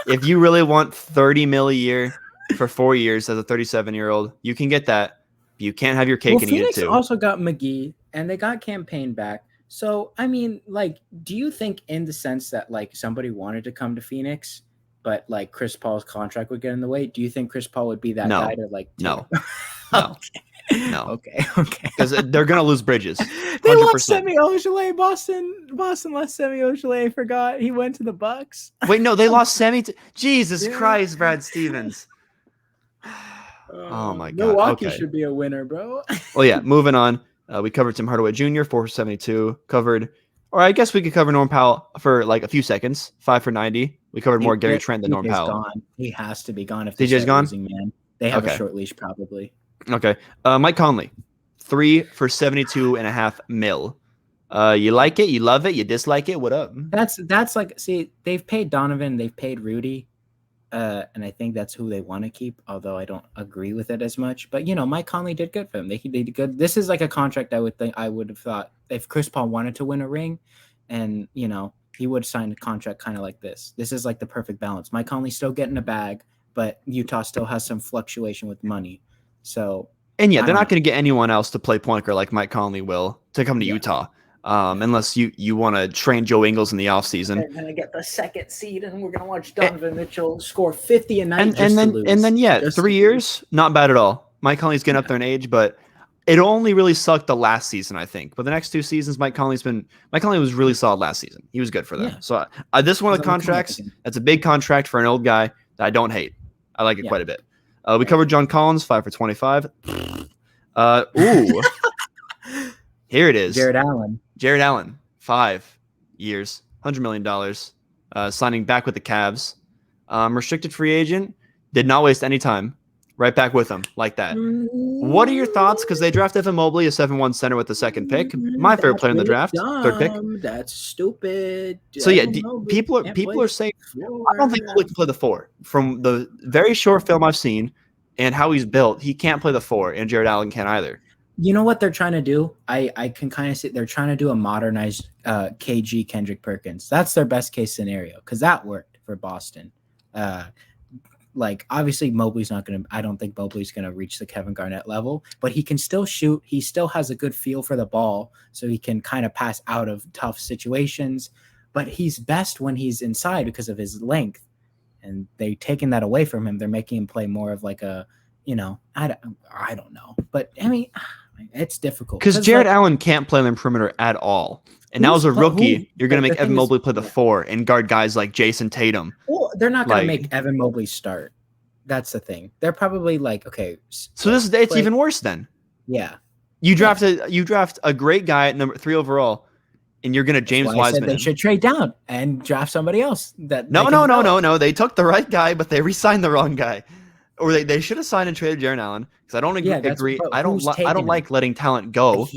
If you really want $30 million a year for 4 years as a 37-year-old, you can get that. You can't have your cake and Phoenix eat it too. Also got McGee, and they got campaign back. So I mean, like, do you think in the sense that like somebody wanted to come to Phoenix, but like Chris Paul's contract would get in the way? Do you think Chris Paul would be that guy to like? No. Okay. Because they're gonna lose Bridges. 100%. They lost Semi Ojeleye. Boston lost Semi Ojeleye. Forgot he went to the Bucks. Wait, no, they lost Semi. Jesus Christ, Brad Stevens. Oh my God. Milwaukee should be a winner, bro. Well, yeah. Moving on. We covered Tim Hardaway Jr. 4 for 72. Or I guess we could cover Norm Powell for like a few seconds. 5 for 90. We covered more Gary Trent than Norm Powell. Gone. He has to be gone if DJ's gone. Losing, man. They have a short leash probably. Okay. Mike Conley, 3 for 72.5 mil. You like it? You love it? You dislike it? What up? That's like, see, they've paid Donovan, they've paid Rudy. and I think that's who they want to keep, although I don't agree with it as much. But, Mike Conley did good for him. They did good. This is like a contract I would have thought if Chris Paul wanted to win a ring and, he would sign a contract kind of like this. This is like the perfect balance. Mike Conley's still getting a bag, but Utah still has some fluctuation with money. So, and yeah, they're not going to get anyone else to play point guard like Mike Conley will to come to Utah. Unless you want to train Joe Ingles in the offseason. They're going to get the second seed, and we're going to watch Donovan Mitchell score 50 a night and then 3 years, not bad at all. Mike Conley's getting up there in age, but it only really sucked the last season, I think. But the next 2 seasons, Mike Conley was really solid last season. He was good for them. Yeah. So this one of the contracts, that's a big contract for an old guy that I don't hate. I like it quite a bit. We covered John Collins, 5 for 25. Ooh. Here it is. Jarett Allen, 5 years, $100 million, signing back with the Cavs. Restricted free agent, did not waste any time. Right back with him like that. What are your thoughts? Because they drafted Evan Mobley, a 7-1 center with the second pick. My favorite player in the draft, third pick. That's stupid. So yeah, people are saying I don't think Mobley can play the 4. From the very short film I've seen and how he's built, he can't play the 4, and Jarett Allen can't either. You know what they're trying to do? I can kind of see they're trying to do a modernized KG Kendrick Perkins. That's their best case scenario because that worked for Boston. Obviously Mobley's not going to, I don't think Mobley's going to reach the Kevin Garnett level, but he can still shoot. He still has a good feel for the ball, so he can kind of pass out of tough situations, but he's best when he's inside because of his length, and they've taken that away from him. They're making him play more of like a, I don't know, but I mean, it's difficult. Because Jarett Allen can't play on the perimeter at all. And now as a rookie, you're going to make Evan Mobley play the 4 and guard guys like Jason Tatum. Well, they're not going to make Evan Mobley start. That's the thing. They're probably like, okay. So it's even worse then. Yeah. You draft a great guy at number 3 overall, and you're going to James Wiseman. They should trade down and draft somebody else. No. They took the right guy, but they re-signed the wrong guy. Or they should have signed and traded Jarett Allen because I don't agree. I don't like letting talent go.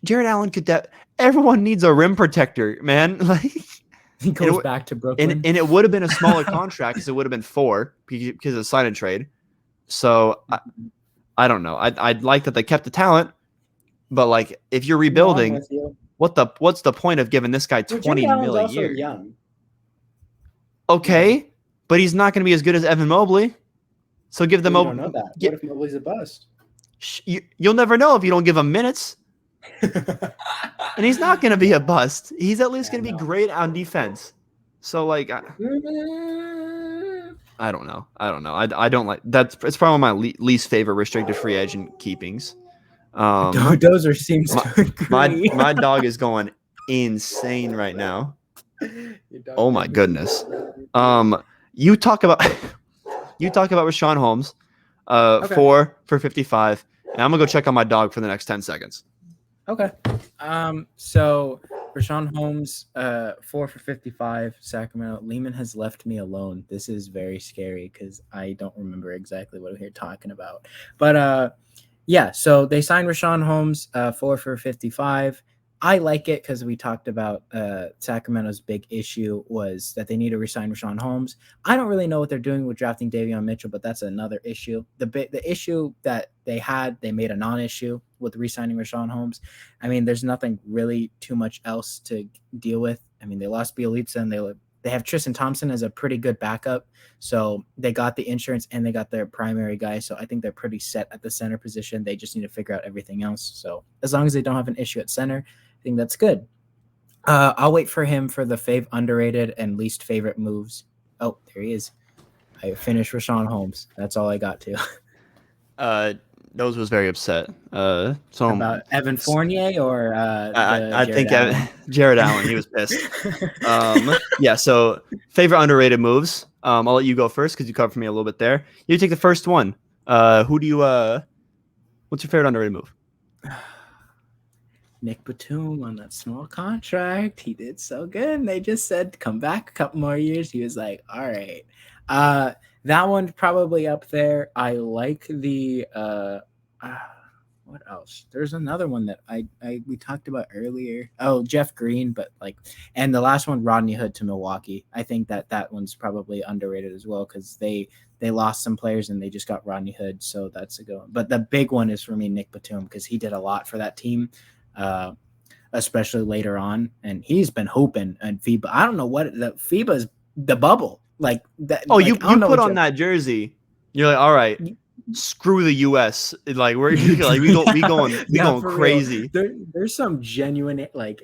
Jarett Allen could. Everyone needs a rim protector, man. Like he goes back to Brooklyn, and it would have been a smaller contract because it would have been 4 because of sign and trade. So I don't know. I'd like that they kept the talent, but like if you're rebuilding, what's the point of giving this guy $20 million a year? Young. Okay. But he's not going to be as good as Evan Mobley. So give them Mobley. Don't know that. What if Mobley's a bust? You'll never know if you don't give him minutes. And he's not going to be a bust. He's at least going to be great on defense. So like, I don't know. I don't like that. It's probably my least favorite restricted free agent keepings. Dozer seems to agree. My dog is going insane right now. Oh my goodness. You talk about Rashawn Holmes, 4 for 55, and I'm gonna go check on my dog for the next 10 seconds. Okay. So Rashawn Holmes, 4 for 55, Sacramento. Lehman has left me alone. This is very scary because I don't remember exactly what we're talking about. But yeah, so they signed Rashawn Holmes, 4 for 55. I like it because we talked about Sacramento's big issue was that they need to re-sign Rashawn Holmes. I don't really know what they're doing with drafting Davion Mitchell, but that's another issue. The issue that they made a non-issue with re-signing Rashawn Holmes. I mean, there's nothing really too much else to deal with. I mean, they lost Bielitsa and they have Tristan Thompson as a pretty good backup. So they got the insurance and they got their primary guy. So I think they're pretty set at the center position. They just need to figure out everything else. So as long as they don't have an issue at center, I think that's good. I'll wait for him for the underrated and least favorite moves. Oh, there he is. I finished Rashawn Holmes. That's all I got to. Those was very upset. About Evan Fournier or I think Jarett Allen. He was pissed. Yeah. So favorite underrated moves. I'll let you go first because you covered for me a little bit there. You take the first one. Who do you? What's your favorite underrated move? Nick Batum on that small contract. He did so good. And they just said, come back a couple more years. He was like, all right. That one's probably up there. I like the what else? There's another one that we talked about earlier. Oh, Jeff Green, but like, and the last one, Rodney Hood to Milwaukee. I think that one's probably underrated as well because they lost some players and they just got Rodney Hood, so that's a good one. But the big one is for me, Nick Batum, because he did a lot for that team, especially later on, and he's been hooping. And FIBA, I don't know what the FIBA's the bubble like that. Oh, like, you put on that jersey. You're like, all right. Screw the U.S. Like we're like we going crazy. There's some genuine like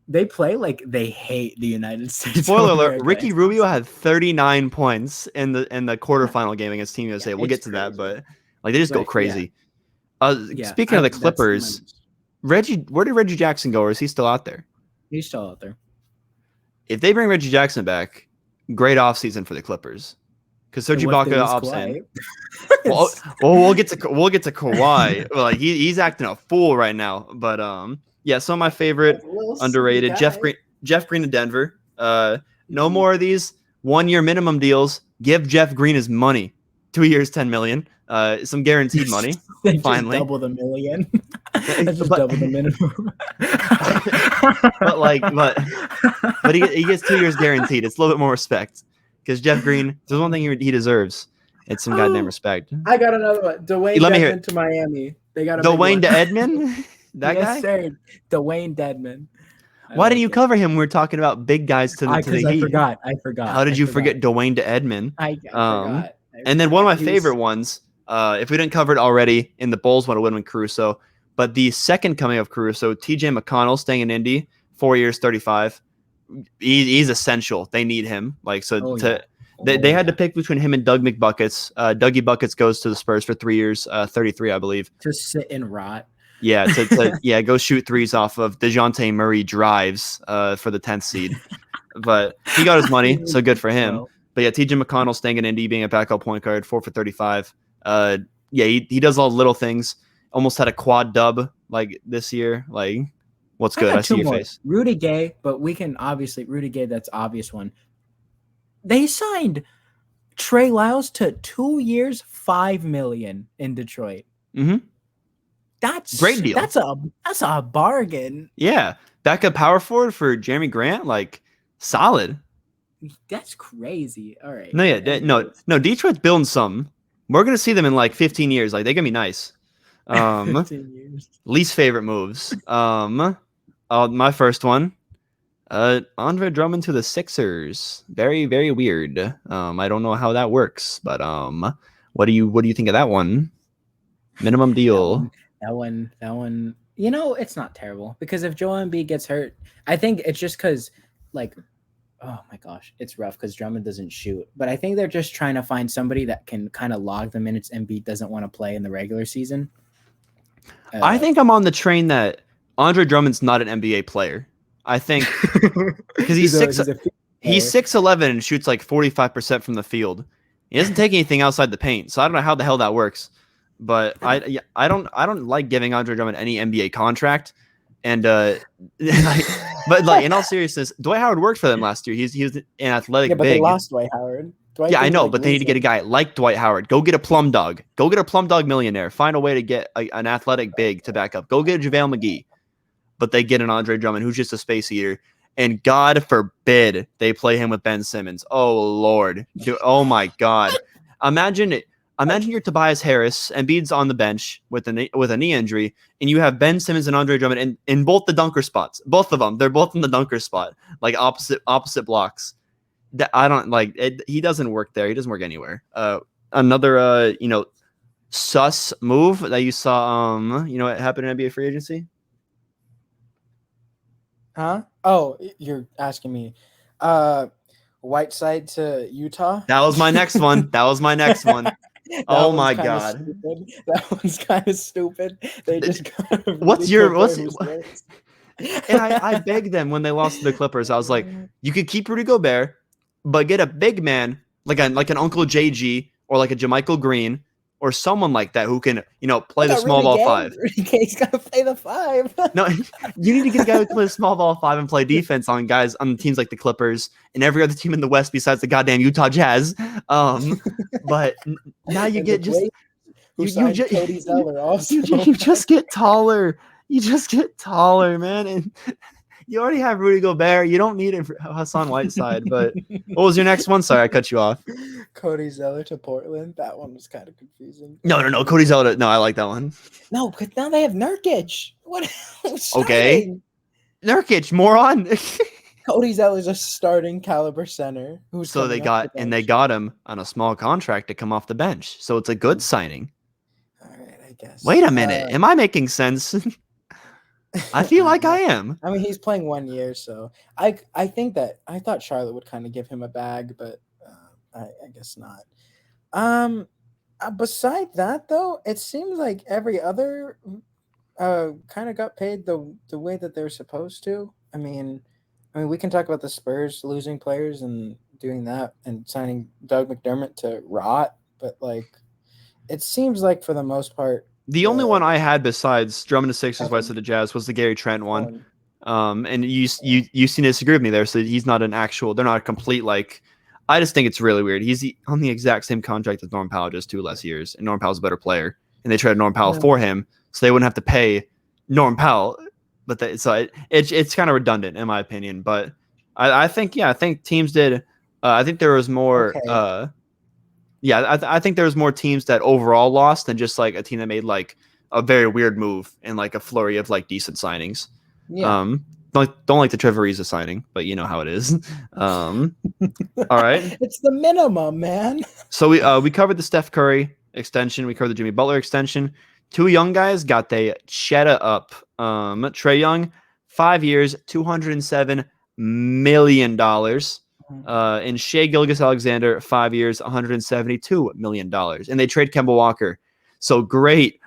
they play like they hate the United States. Spoiler alert: Ricky Rubio had 39 points in the quarterfinal game against Team USA. We'll get to that, but like they just go crazy. Speaking of the Clippers, where did Reggie Jackson go, or is he still out there? He's still out there. If they bring Reggie Jackson back, great offseason for the Clippers. Because Serge Ibaka opts in. Well, we'll get to Kawhi. Like he's acting a fool right now. But yeah, some of my favorite underrated Jeff Green to Denver. No more of these 1 year minimum deals. Give Jeff Green his money. 2 years, $10 million. Some guaranteed money. Finally, double the million. That's just double the minimum. but he gets 2 years guaranteed. It's a little bit more respect. Because Jeff Green, there's one thing he deserves. It's some goddamn respect. I got another one. Dwayne Dedmon to Miami. They got a Dwayne Dedmon? That guy? Yes, sir. Dwayne Dedmon. Why didn't you cover him when we were talking about big guys to the Heat? I forgot. How did you forget Dwayne Dedmon? I forgot. And then one of my favorite ones, if we didn't cover it already, in the Bulls want to win with Caruso, but the second coming of Caruso, TJ McConnell staying in Indy, 4 years, 35. He's essential. They need him. Like so. They had to pick between him and Doug McBuckets. Dougie Buckets goes to the Spurs for 3 years, 33, I believe. To sit and rot. Yeah, to go shoot threes off of DeJounte Murray drives for the 10th seed. But he got his money, so good for him. But yeah, TJ McConnell staying in Indy, being a backup point guard, 4 for 35. He does all the little things. Almost had a quad dub like this year. Like. What's good? I see your face. Rudy Gay, but we can obviously Rudy Gay. That's obvious one. They signed Trey Lyles to 2 years, $5 million in Detroit. Mm-hmm. That's great deal. That's a bargain. Yeah, backup power forward for Jeremy Grant, like solid. That's crazy. All right. No. Detroit's building something. We're gonna see them in like 15 years. Like they're gonna be nice. 15 years. Least favorite moves. My first one, Andre Drummond to the Sixers. Very, very weird. I don't know how that works, but what do you think of that one? Minimum deal. That one. You know, it's not terrible because if Joel Embiid gets hurt, I think it's just because, like, oh my gosh, it's rough because Drummond doesn't shoot. But I think they're just trying to find somebody that can kind of log the minutes Embiid doesn't want to play in the regular season. I think I'm on the train that Andre Drummond's not an NBA player. I think because he's 6'11" and shoots like 45% from the field. He doesn't take anything outside the paint, so I don't know how the hell that works. But I don't like giving Andre Drummond any NBA contract. And but in all seriousness, Dwight Howard worked for them last year. He was an athletic big. But they lost Dwight Howard. I know, but they need to get a guy like Dwight Howard. Go get a plum dog. Go get a plum dog millionaire. Find a way to get an athletic big to back up. Go get a JaVale McGee. But they get an Andre Drummond who's just a space eater. And God forbid they play him with Ben Simmons. Oh, Lord. Oh, my God. Imagine you're Tobias Harris, Embiid's on the bench with a knee injury, and you have Ben Simmons and Andre Drummond in both the dunker spots. Both of them. They're both in the dunker spot, like opposite blocks. That I don't like it. He doesn't work there. He doesn't work anywhere. Another sus move that you saw it happened in NBA free agency. Huh? Oh, you're asking me. Whiteside to Utah. That was my next one. Oh my God. That one's kind of stupid. They just And I begged them when they lost to the Clippers. I was like, you could keep Rudy Gobert, but get a big man like an Uncle JG or like a JaMychal Green or someone like that who can, play the small ball five. Rudy Gay's got to play the five. No, you need to get a guy who can play the small ball five and play defense on teams like the Clippers and every other team in the West besides the goddamn Utah Jazz. But now you get just who you signed Cody Zeller also. you just get taller. You just get taller, man. And you already have Rudy Gobert. You don't need Hassan Whiteside. But what was your next one? Sorry, I cut you off. Cody Zeller to Portland. That one was kind of confusing. No. Cody Zeller. No, I like that one. No, because now they have Nurkic. What? Okay. Nurkic, moron. Cody Zeller's a starting caliber center. So they got him on a small contract to come off the bench. So it's a good signing. All right, I guess. Wait a minute. Am I making sense? I feel like I am. I mean, he's playing 1 year, so I thought Charlotte would kind of give him a bag, but I guess not. Beside that, though, it seems like every other kind of got paid the way that they're supposed to. I mean, we can talk about the Spurs losing players and doing that and signing Doug McDermott to rot, but like, it seems like for the most part, the only one I had besides Drummond to Sixers, West of the Jazz was the Gary Trent one. And you seem to disagree with me there. So he's not an actual. They're not a complete like. I just think it's really weird. He's on the exact same contract as Norm Powell, just 2 less years, and Norm Powell's a better player. And they traded Norm Powell for him, so they wouldn't have to pay Norm Powell. But it's kind of redundant in my opinion. But I think teams did. I think there was more. Okay. I think there was more teams that overall lost than just like a team that made like a very weird move and like a flurry of like decent signings. Yeah. Don't like the Trevor Ariza signing, but you know how it is. All right. It's the minimum, man. So we covered the Steph Curry extension. We covered the Jimmy Butler extension. 2 young guys got they cheddar up. Trae Young, 5 years, $207 million. And Shai Gilgeous-Alexander, 5 years, $172 million. And they trade Kemba Walker. So great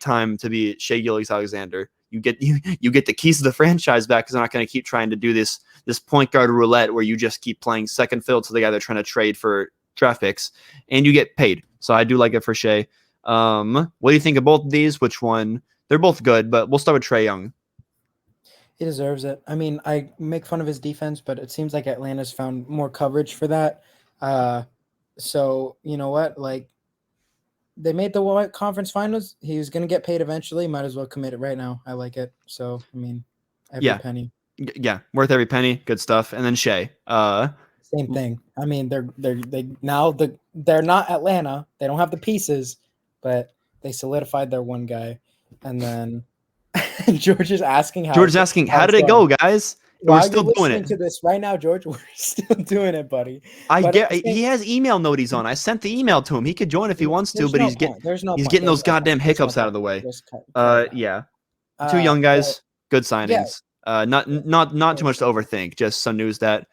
time to be Shai Gilgeous-Alexander. You get the keys to the franchise back because they're not going to keep trying to do this point guard roulette where you just keep playing second fiddle to the guy they're trying to trade for draft picks, and you get paid. So I do like it for Shai. What do you think of both of these? Which one? They're both good, but we'll start with Trae Young. He deserves it. I mean, I make fun of his defense, but it seems like Atlanta's found more coverage for that. So you know what? Like, they made the White Conference Finals. He was going to get paid eventually. Might as well commit it right now. I like it. So, I mean, every penny. Yeah, worth every penny. Good stuff. And then Shai. Same thing. I mean, they're not Atlanta. They don't have the pieces, but they solidified their one guy. And then George is asking how did it go, guys? We're still doing it. To this right now, George. We're still doing it, buddy. He has email noties on. I sent the email to him. He could join if he wants to, but he's getting those goddamn hiccups out of the way. Yeah. 2 young guys, good signings. Yeah. Not too much to overthink. Just some news that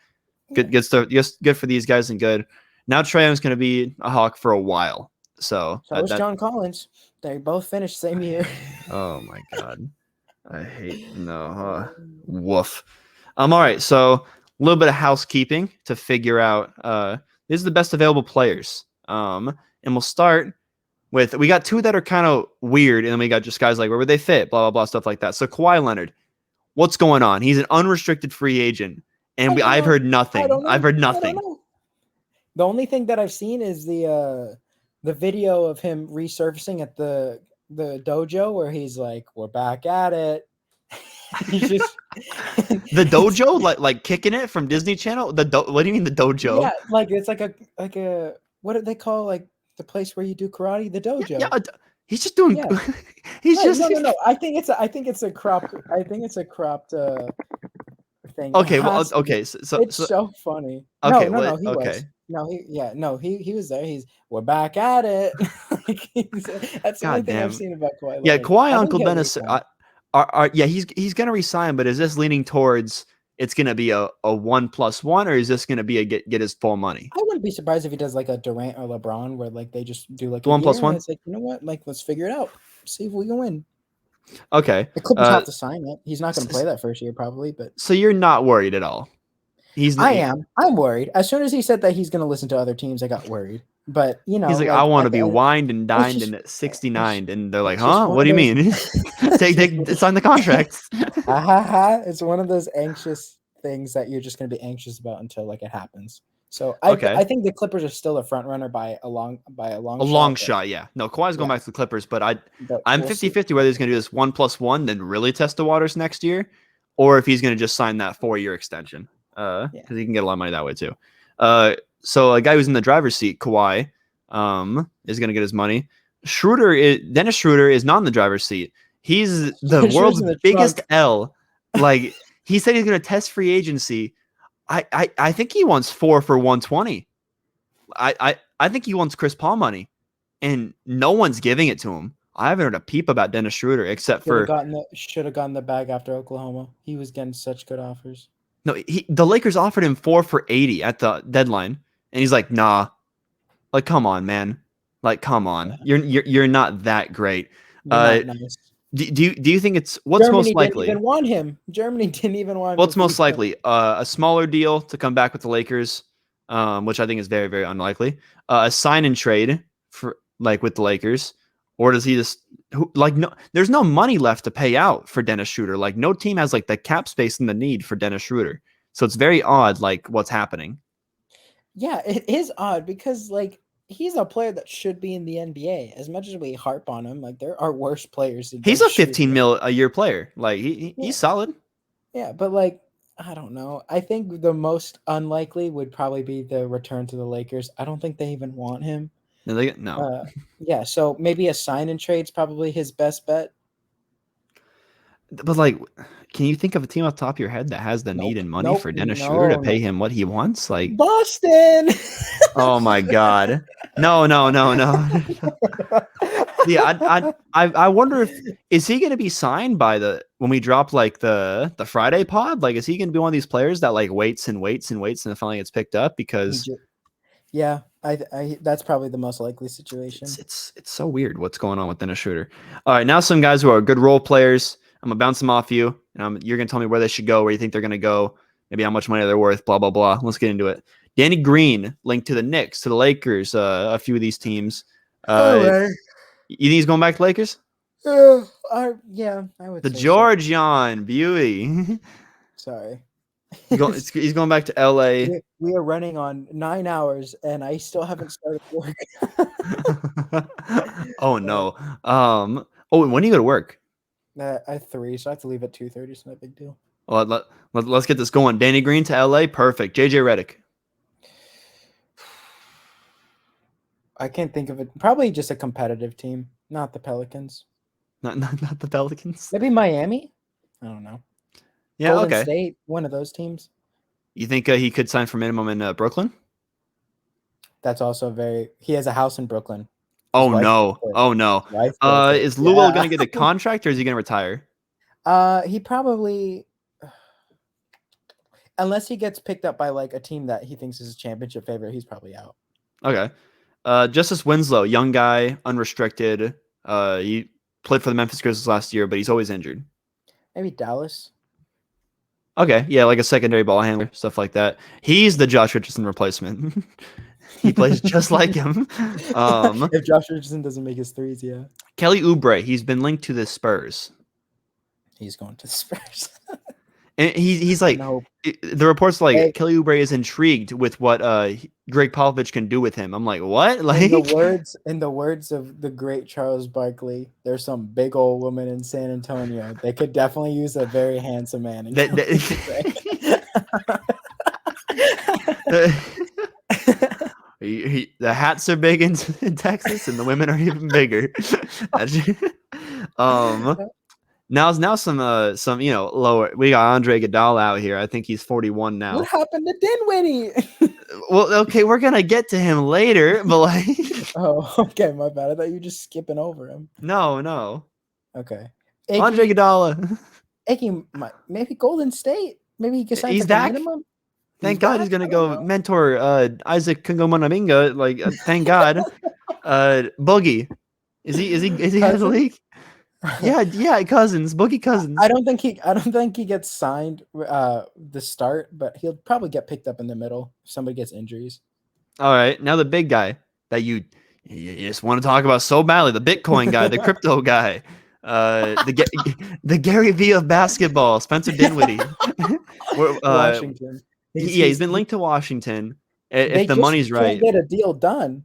good stuff. Just good for these guys and good. Now Trae Young's going to be a Hawk for a while. So was John Collins. They both finished same year. Oh my god, I hate woof. All right, so a little bit of housekeeping to figure out. These are the best available players. And we'll start with, we got 2 that are kind of weird, and then we got just guys like, where would they fit? Blah, blah, blah, stuff like that. So Kawhi Leonard, what's going on? He's an unrestricted free agent, and I've heard nothing. I've heard nothing. The only thing that I've seen is the video of him resurfacing at the dojo where he's like, we're back at it. He's just the dojo, like kicking it from Disney Channel. What do you mean the dojo? Yeah, like it's like a what do they call like the place where you do karate? The dojo. Yeah, he's just doing. Yeah. No. I think it's a cropped. I think it's a cropped thing. Okay, well, okay. So it's so funny. Okay, no, he was. He was there. We're back at it. That's the only thing I've seen about Kawhi. Yeah, Kawhi Uncle Dennis. He's gonna resign, but is this leaning towards it's gonna be a 1+1, or is this gonna be a get his full money? I wouldn't be surprised if he does like a Durant or LeBron, where like they just do like 1+1. It's like, you know what, like let's figure it out, see if we can win. Okay, the Clippers have to sign it. He's not gonna play that first year probably, but so you're not worried at all. I'm worried. As soon as he said that he's gonna listen to other teams, I got worried. But you know, he's like, I want to be wined and dined and at 69, and they're like, huh? What do you mean? Sign the contract. It's one of those anxious things that you're just gonna be anxious about until like it happens. So Okay. I think the Clippers are still a front runner by a long A long shot. shot, yeah. No, Kawhi's going Yeah, back to the Clippers, but but I'm we'll see. 50-50 whether he's going to do this 1+1, then really test the waters next year, or if he's going to just sign that 4-year extension. Because Yeah. he can get a lot of money that way too. So a guy who's in the driver's seat, Kawhi, is going to get his money. Dennis Schroeder is not in the driver's seat. He's the Schroeder's world's in the biggest trunk. L. Like he said, he's going to test free agency. I think he wants 4 for 120. I think he wants Chris Paul money, and no one's giving it to him. I haven't heard a peep about Dennis Schroeder except for Should have gotten the bag after Oklahoma. He was getting such good offers. no. The Lakers offered him 4 for 80 at the deadline, and he's like, nah. Like, come on, man. Like, come on. Yeah. You're not that great. You're not nice. Do you think it's what's Germany most likely? didn't even want him. Germany didn't even want him. What's most likely? A smaller deal to come back with the Lakers, which I think is very, very unlikely. A sign and trade for with the Lakers, or does he just no? There's no money left to pay out for Dennis Schroeder. Like no team has like the cap space and the need for Dennis Schroeder. So it's very odd, like what's happening. Yeah, it is odd because he's a player that should be in the NBA. As much as we harp on him, there are worse players. He's a 15 mil a year player. Like he's solid. Yeah, but I don't know. I think the most unlikely would probably be the return to the Lakers. I don't think they even want him. No. Yeah, so maybe a sign and trade's probably his best bet. But can you think of a team off the top of your head that has the need and money for Dennis Schroeder to pay him what he wants? Like Boston. Oh my God. No. Yeah, I wonder is he gonna be signed by when we drop the Friday pod? Is he gonna be one of these players that waits and then finally gets picked up? Because yeah, I that's probably the most likely situation. It's so weird what's going on with Dennis Schroeder. All right, now some guys who are good role players. I'm gonna bounce them off you, and you're gonna tell me where they should go, where you think they're gonna go, maybe how much money they're worth, blah blah blah. Let's get into it. Danny Green linked to the Knicks, to the Lakers, a few of these teams. Right. You think he's going back to Lakers? Yeah, I would. The George Jan Buey. Sorry. He's going back to LA. We are running on 9 hours, and I still haven't started work. Oh no. When do you go to work? At 3, so I have to leave at 2:30. So not a big deal. Well, let's get this going. Danny Green to LA, perfect. JJ Redick. I can't think of it. Probably just a competitive team, not the Pelicans. Not the Pelicans. Maybe Miami. I don't know. Yeah, Golden okay. State, one of those teams. You think he could sign for minimum in Brooklyn? That's also he has a house in Brooklyn. Oh no! Is Lou going to get a contract or is he going to retire? He probably, unless he gets picked up by a team that he thinks is a championship favorite, he's probably out. Okay. Justice Winslow, young guy, unrestricted. He played for the Memphis Grizzlies last year, but he's always injured. Maybe Dallas. Okay, yeah, like a secondary ball handler, stuff like that. He's the Josh Richardson replacement. He plays just like him. If Josh Richardson doesn't make his threes, yeah. Kelly Oubre, he's been linked to the Spurs. He's going to the Spurs. And he's the reports Kelly Oubre is intrigued with what Greg Popovich can do with him. I'm like, what? In the words of the great Charles Barkley, there's some big old woman in San Antonio. They could definitely use a very handsome man. The hats are big in Texas, and the women are even bigger. Now some lower. We got Andre Iguodala out here. I think he's 41 now. What happened to Dinwiddie? Well, okay, we're gonna get to him later, but oh, okay, my bad. I thought you were just skipping over him. No. Okay. Andre Iguodala. Maybe Golden State. Maybe he can sign for the minimum. Thank God he's gonna go mentor Isaac Kungomonaminga. Thank God. Boogie. Is he out of the league? Yeah, Boogie Cousins. I don't think he gets signed the start, but he'll probably get picked up in the middle if somebody gets injuries. All right, now the big guy that you just want to talk about so badly, the Bitcoin guy, the crypto guy, the Gary Vee of basketball, Spencer Dinwiddie. Washington. He's been linked to Washington, If They the just money's can't right, get a deal done.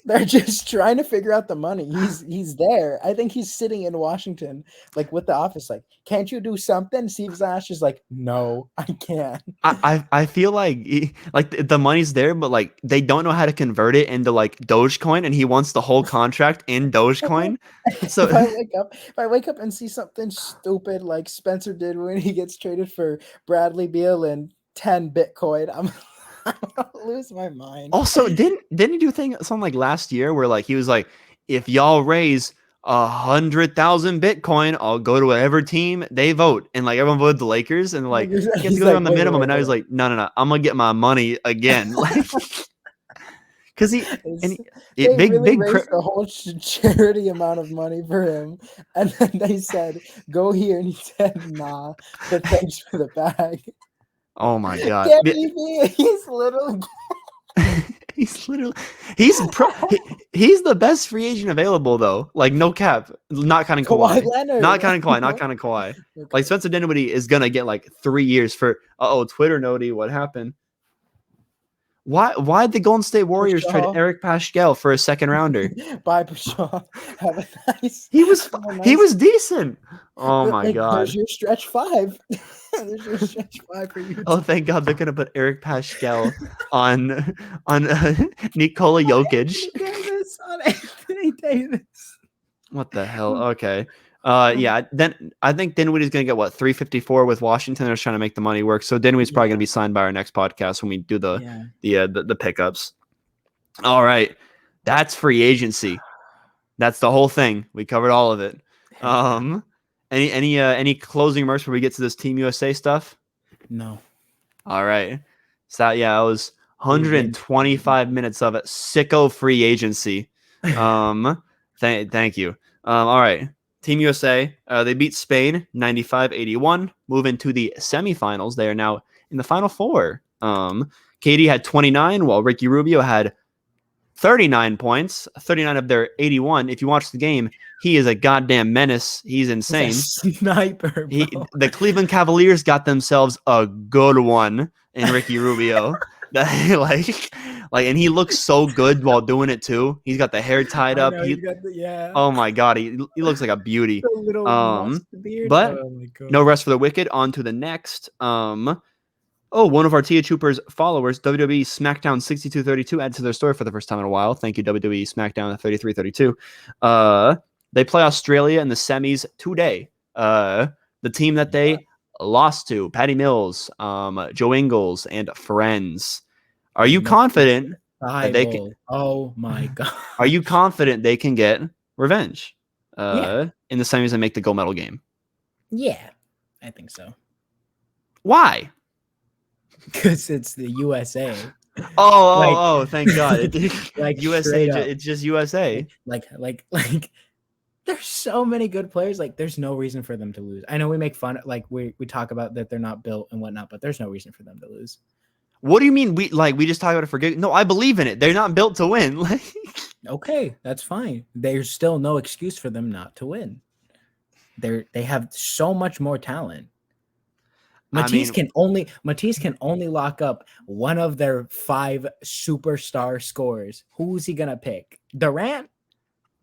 They're just trying to figure out the money. He's there. I think he's sitting in Washington, like with the office, like, can't you do something? Steve Nash is like, no, I can't. I feel like like the money's there, but like they don't know how to convert it into like Dogecoin, and he wants the whole contract in Dogecoin. So If I wake up and see something stupid like Spencer did when he gets traded for Bradley Beal and 10 Bitcoin, I'm gonna lose my mind. also, didn't he do something like last year where like he was like, if y'all raise 100,000 Bitcoin, I'll go to whatever team they vote, and like everyone voted the Lakers, and like he has to He's go there like, on the wait, minimum, wait, and now he's hold on. like, no, I'm gonna get my money again, like because They really big raised the whole charity amount of money for him, and then they said, "Go here," and he said, "Nah, but thanks for the bag." Oh my god. Gary Vee, he's literally He's literally he's the best free agent available though. Like no cap, not counting Kawhi Kawhi, Leonard. not counting Kawhi, not counting Kawhi. Okay. Like Spencer Dinwiddie is gonna get like 3 years for Twitter noti. What happened? Why'd the Golden State Warriors trade Pshaw. Eric Paschall for a second rounder? Bye, Pshaw. Have a nice. He was have a he nice- was decent. Oh my like, god. There's your stretch 5. There's your stretch 5 for you. Oh thank God they're gonna put Eric Paschall on Nikola Jokic. Davis on Anthony Davis. What the hell? Okay. Yeah. Then I think Dinwiddie's gonna get what 354 with Washington. They're just trying to make the money work. So Dinwiddie's probably gonna be signed by our next podcast when we do the pickups. All right, that's free agency. That's the whole thing. We covered all of it. Any closing remarks before we get to this Team USA stuff? No. All right. So yeah, it was 125 minutes of it. Sicko free agency. Thank you. All right. Team USA, they beat Spain 95-81, move into the semifinals. They are now in the Final Four. KD had 29, while Ricky Rubio had 39 points, 39 of their 81. If you watch the game, he is a goddamn menace. He's insane. He's a sniper, bro. The Cleveland Cavaliers got themselves a good one in Ricky Rubio. And he looks so good while doing it too. He's got the hair tied up. Oh my god, he looks like a beauty. But no rest for the wicked. On to the next. One of our THHoopers followers, WWE SmackDown 6232, added to their story for the first time in a while. Thank you, WWE SmackDown 3332. They play Australia in the semis today. The team that they lost to, Patty Mills, Joe Ingles, and friends. Are you confident that they can? Oh my god! Are you confident they can get revenge in the semis and make the gold medal game? Yeah, I think so. Why? Because it's the USA. Thank God! Like USA, it's just USA. Like, there's so many good players. Like, there's no reason for them to lose. I know we make fun, like we talk about that they're not built and whatnot, but there's no reason for them to lose. What do you mean? We just talk about it for good? No, I believe in it. They're not built to win. Okay, that's fine. There's still no excuse for them not to win. They have so much more talent. Matisse can only lock up one of their 5 superstar scorers. Who's he gonna pick? Durant,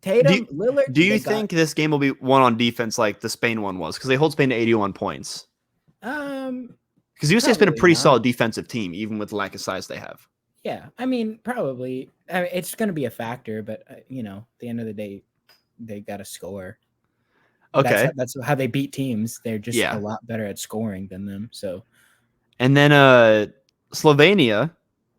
Tatum, Lillard. Do you think this game will be won on defense like the Spain one was? Because they hold Spain to 81 points. Because USA's been a pretty solid defensive team, even with the lack of size they have. Yeah, I mean, probably. I mean, it's going to be a factor, but at the end of the day, they got to score. Okay, that's how they beat teams. They're just a lot better at scoring than them. So, and then Slovenia,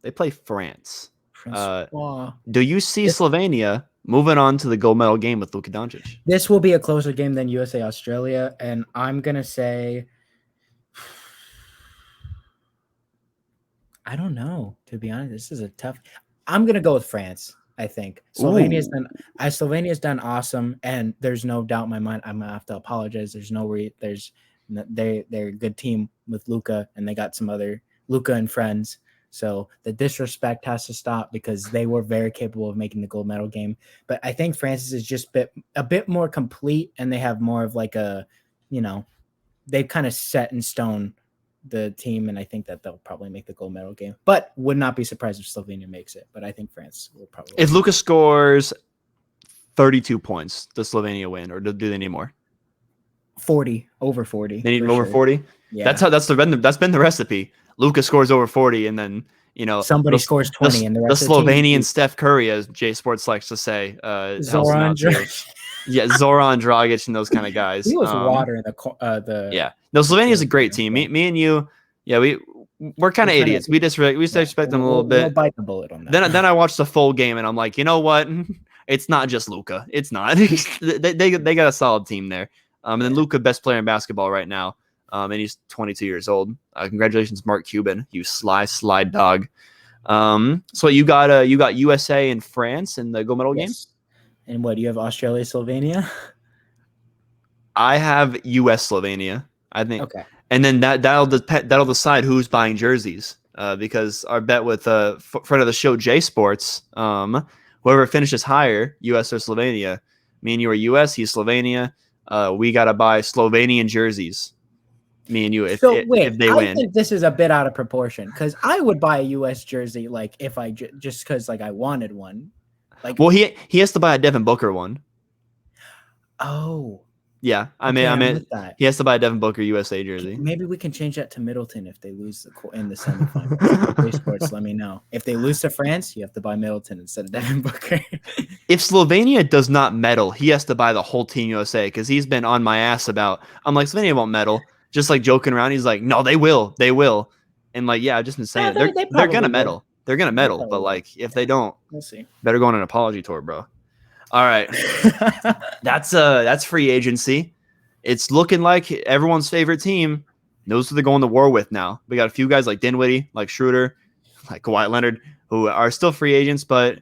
they play France. Do you see Slovenia moving on to the gold medal game with Luka Doncic? This will be a closer game than USA Australia, and I'm gonna say, I don't know. To be honest, this is a tough. I'm gonna go with France. I think Slovenia's done awesome, and there's no doubt in my mind. I'm gonna have to apologize. They're a good team with Luka, and they got some other Luka and friends. So the disrespect has to stop because they were very capable of making the gold medal game. But I think France is just a bit more complete, and they have more of like a, they've kind of set in stone the team, and I think that they'll probably make the gold medal game. But would not be surprised if Slovenia makes it. But I think France will probably. If Luka scores 32 points, does Slovenia win, or do they need more? 40, over 40. They need over 40. Yeah, That's been the recipe. Luka scores over 40, and then somebody scores 20, and the rest of the Slovenian team, Steph Curry, as J Sports likes to say, Zoran Dragic. Yeah, Zoran Dragic and those kind of guys. He was water in the yeah. No, Slovenia is a great team. Me and you, yeah, we're kind of idiots. We disrespect them a little bit. We'll bite the bullet on that. Then I watched the full game, and I'm like, you know what? It's not just Luka. It's not. they got a solid team there. And then Luka, best player in basketball right now. And he's 22 years old. Congratulations, Mark Cuban, you slide dog. So you got USA and France in the gold medal game. And what, do you have Australia, Slovenia? I have US, Slovenia, I think. Okay. And then that'll decide who's buying jerseys. Because our bet with friend of the show, J Sports, whoever finishes higher, US or Slovenia. Me and you are US, he's Slovenia. We gotta buy Slovenian jerseys. Me and you, if they win. I think this is a bit out of proportion, because I would buy a US jersey like if I just because like I wanted one. Like, well, he has to buy a Devin Booker one. Oh, yeah. I mean, he has to buy a Devin Booker USA jersey. Maybe we can change that to Middleton if they lose in the semifinals. Sports, let me know. If they lose to France, you have to buy Middleton instead of Devin Booker. If Slovenia does not medal, he has to buy the whole Team USA, because he's been on my ass about. I'm like, Slovenia won't medal, just like joking around. He's like, no, they will. And like, yeah, I've just been saying they're gonna medal. They're gonna medal, but like if they don't, we'll see. Better go on an apology tour, bro. All right, that's free agency. It's looking like everyone's favorite team knows who they're going to war with now. We got a few guys like Dinwiddie, like Schroeder, like Kawhi Leonard, who are still free agents, but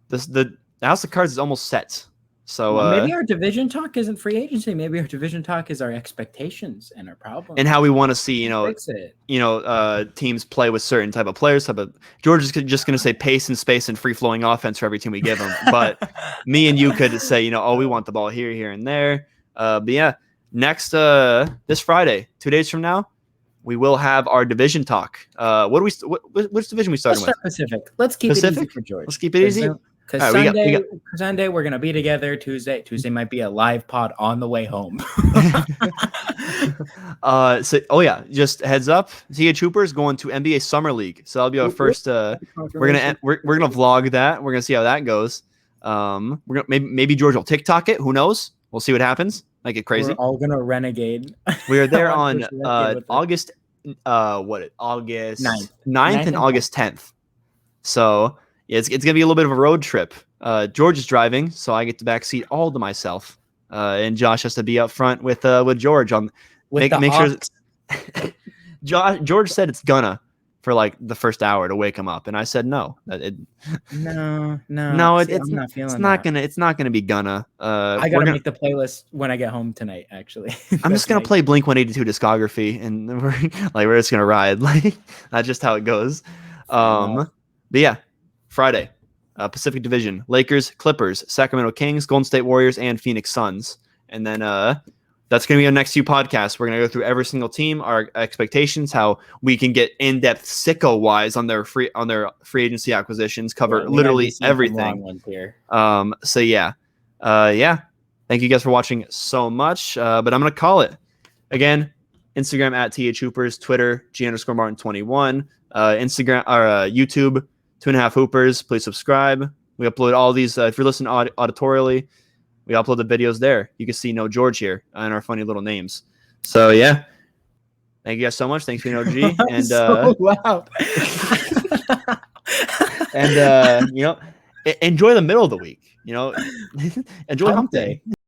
the house of cards is almost set. So maybe our division talk isn't free agency. Maybe our division talk is our expectations and our problems, and how we want to see teams play with certain type of players. George is just going to say pace and space and free flowing offense for every team we give them. But me and you could say, we want the ball here, and there. But yeah, next this Friday, 2 days from now, we will have our division talk. Which division we starting with? Pacific. Let's keep it easy for George. Let's keep it easy. Because Sunday we're gonna be together. Tuesday might be a live pod on the way home. Just heads up. THHoopers going to NBA Summer League, so that'll be our first. We're gonna vlog that. We're gonna see how that goes. We're gonna maybe George will TikTok it. Who knows? We'll see what happens. Make it crazy. We're all gonna renegade. We are there on August. August 9th and August 10th. So. Yeah, it's gonna be a little bit of a road trip. George is driving, so I get the back seat all to myself, and Josh has to be up front with George on. Make sure. George said it's gonna for like the first hour to wake him up, and I said no. No. It's not gonna be gonna. I gotta make the playlist when I get home tonight. Actually, I'm just gonna play Blink-182 discography, and we're just gonna ride. Like that's just how it goes. But yeah. Friday, Pacific Division, Lakers, Clippers, Sacramento Kings, Golden State Warriors, and Phoenix Suns. And then that's going to be our next few podcasts. We're going to go through every single team, our expectations, how we can get in-depth sicko-wise on their free agency acquisitions, cover literally everything. So yeah. Thank you guys for watching so much. But I'm going to call it. Again, Instagram at THHoopers, Twitter, G_Martin21, Instagram or YouTube, 2.5hoopers. Please subscribe. We upload all these. If you're listening auditorially, we upload the videos there. You can see No George here and our funny little names. So yeah, thank you guys so much. Thanks for being OG. And so loud. And enjoy the middle of the week. Enjoy hump day.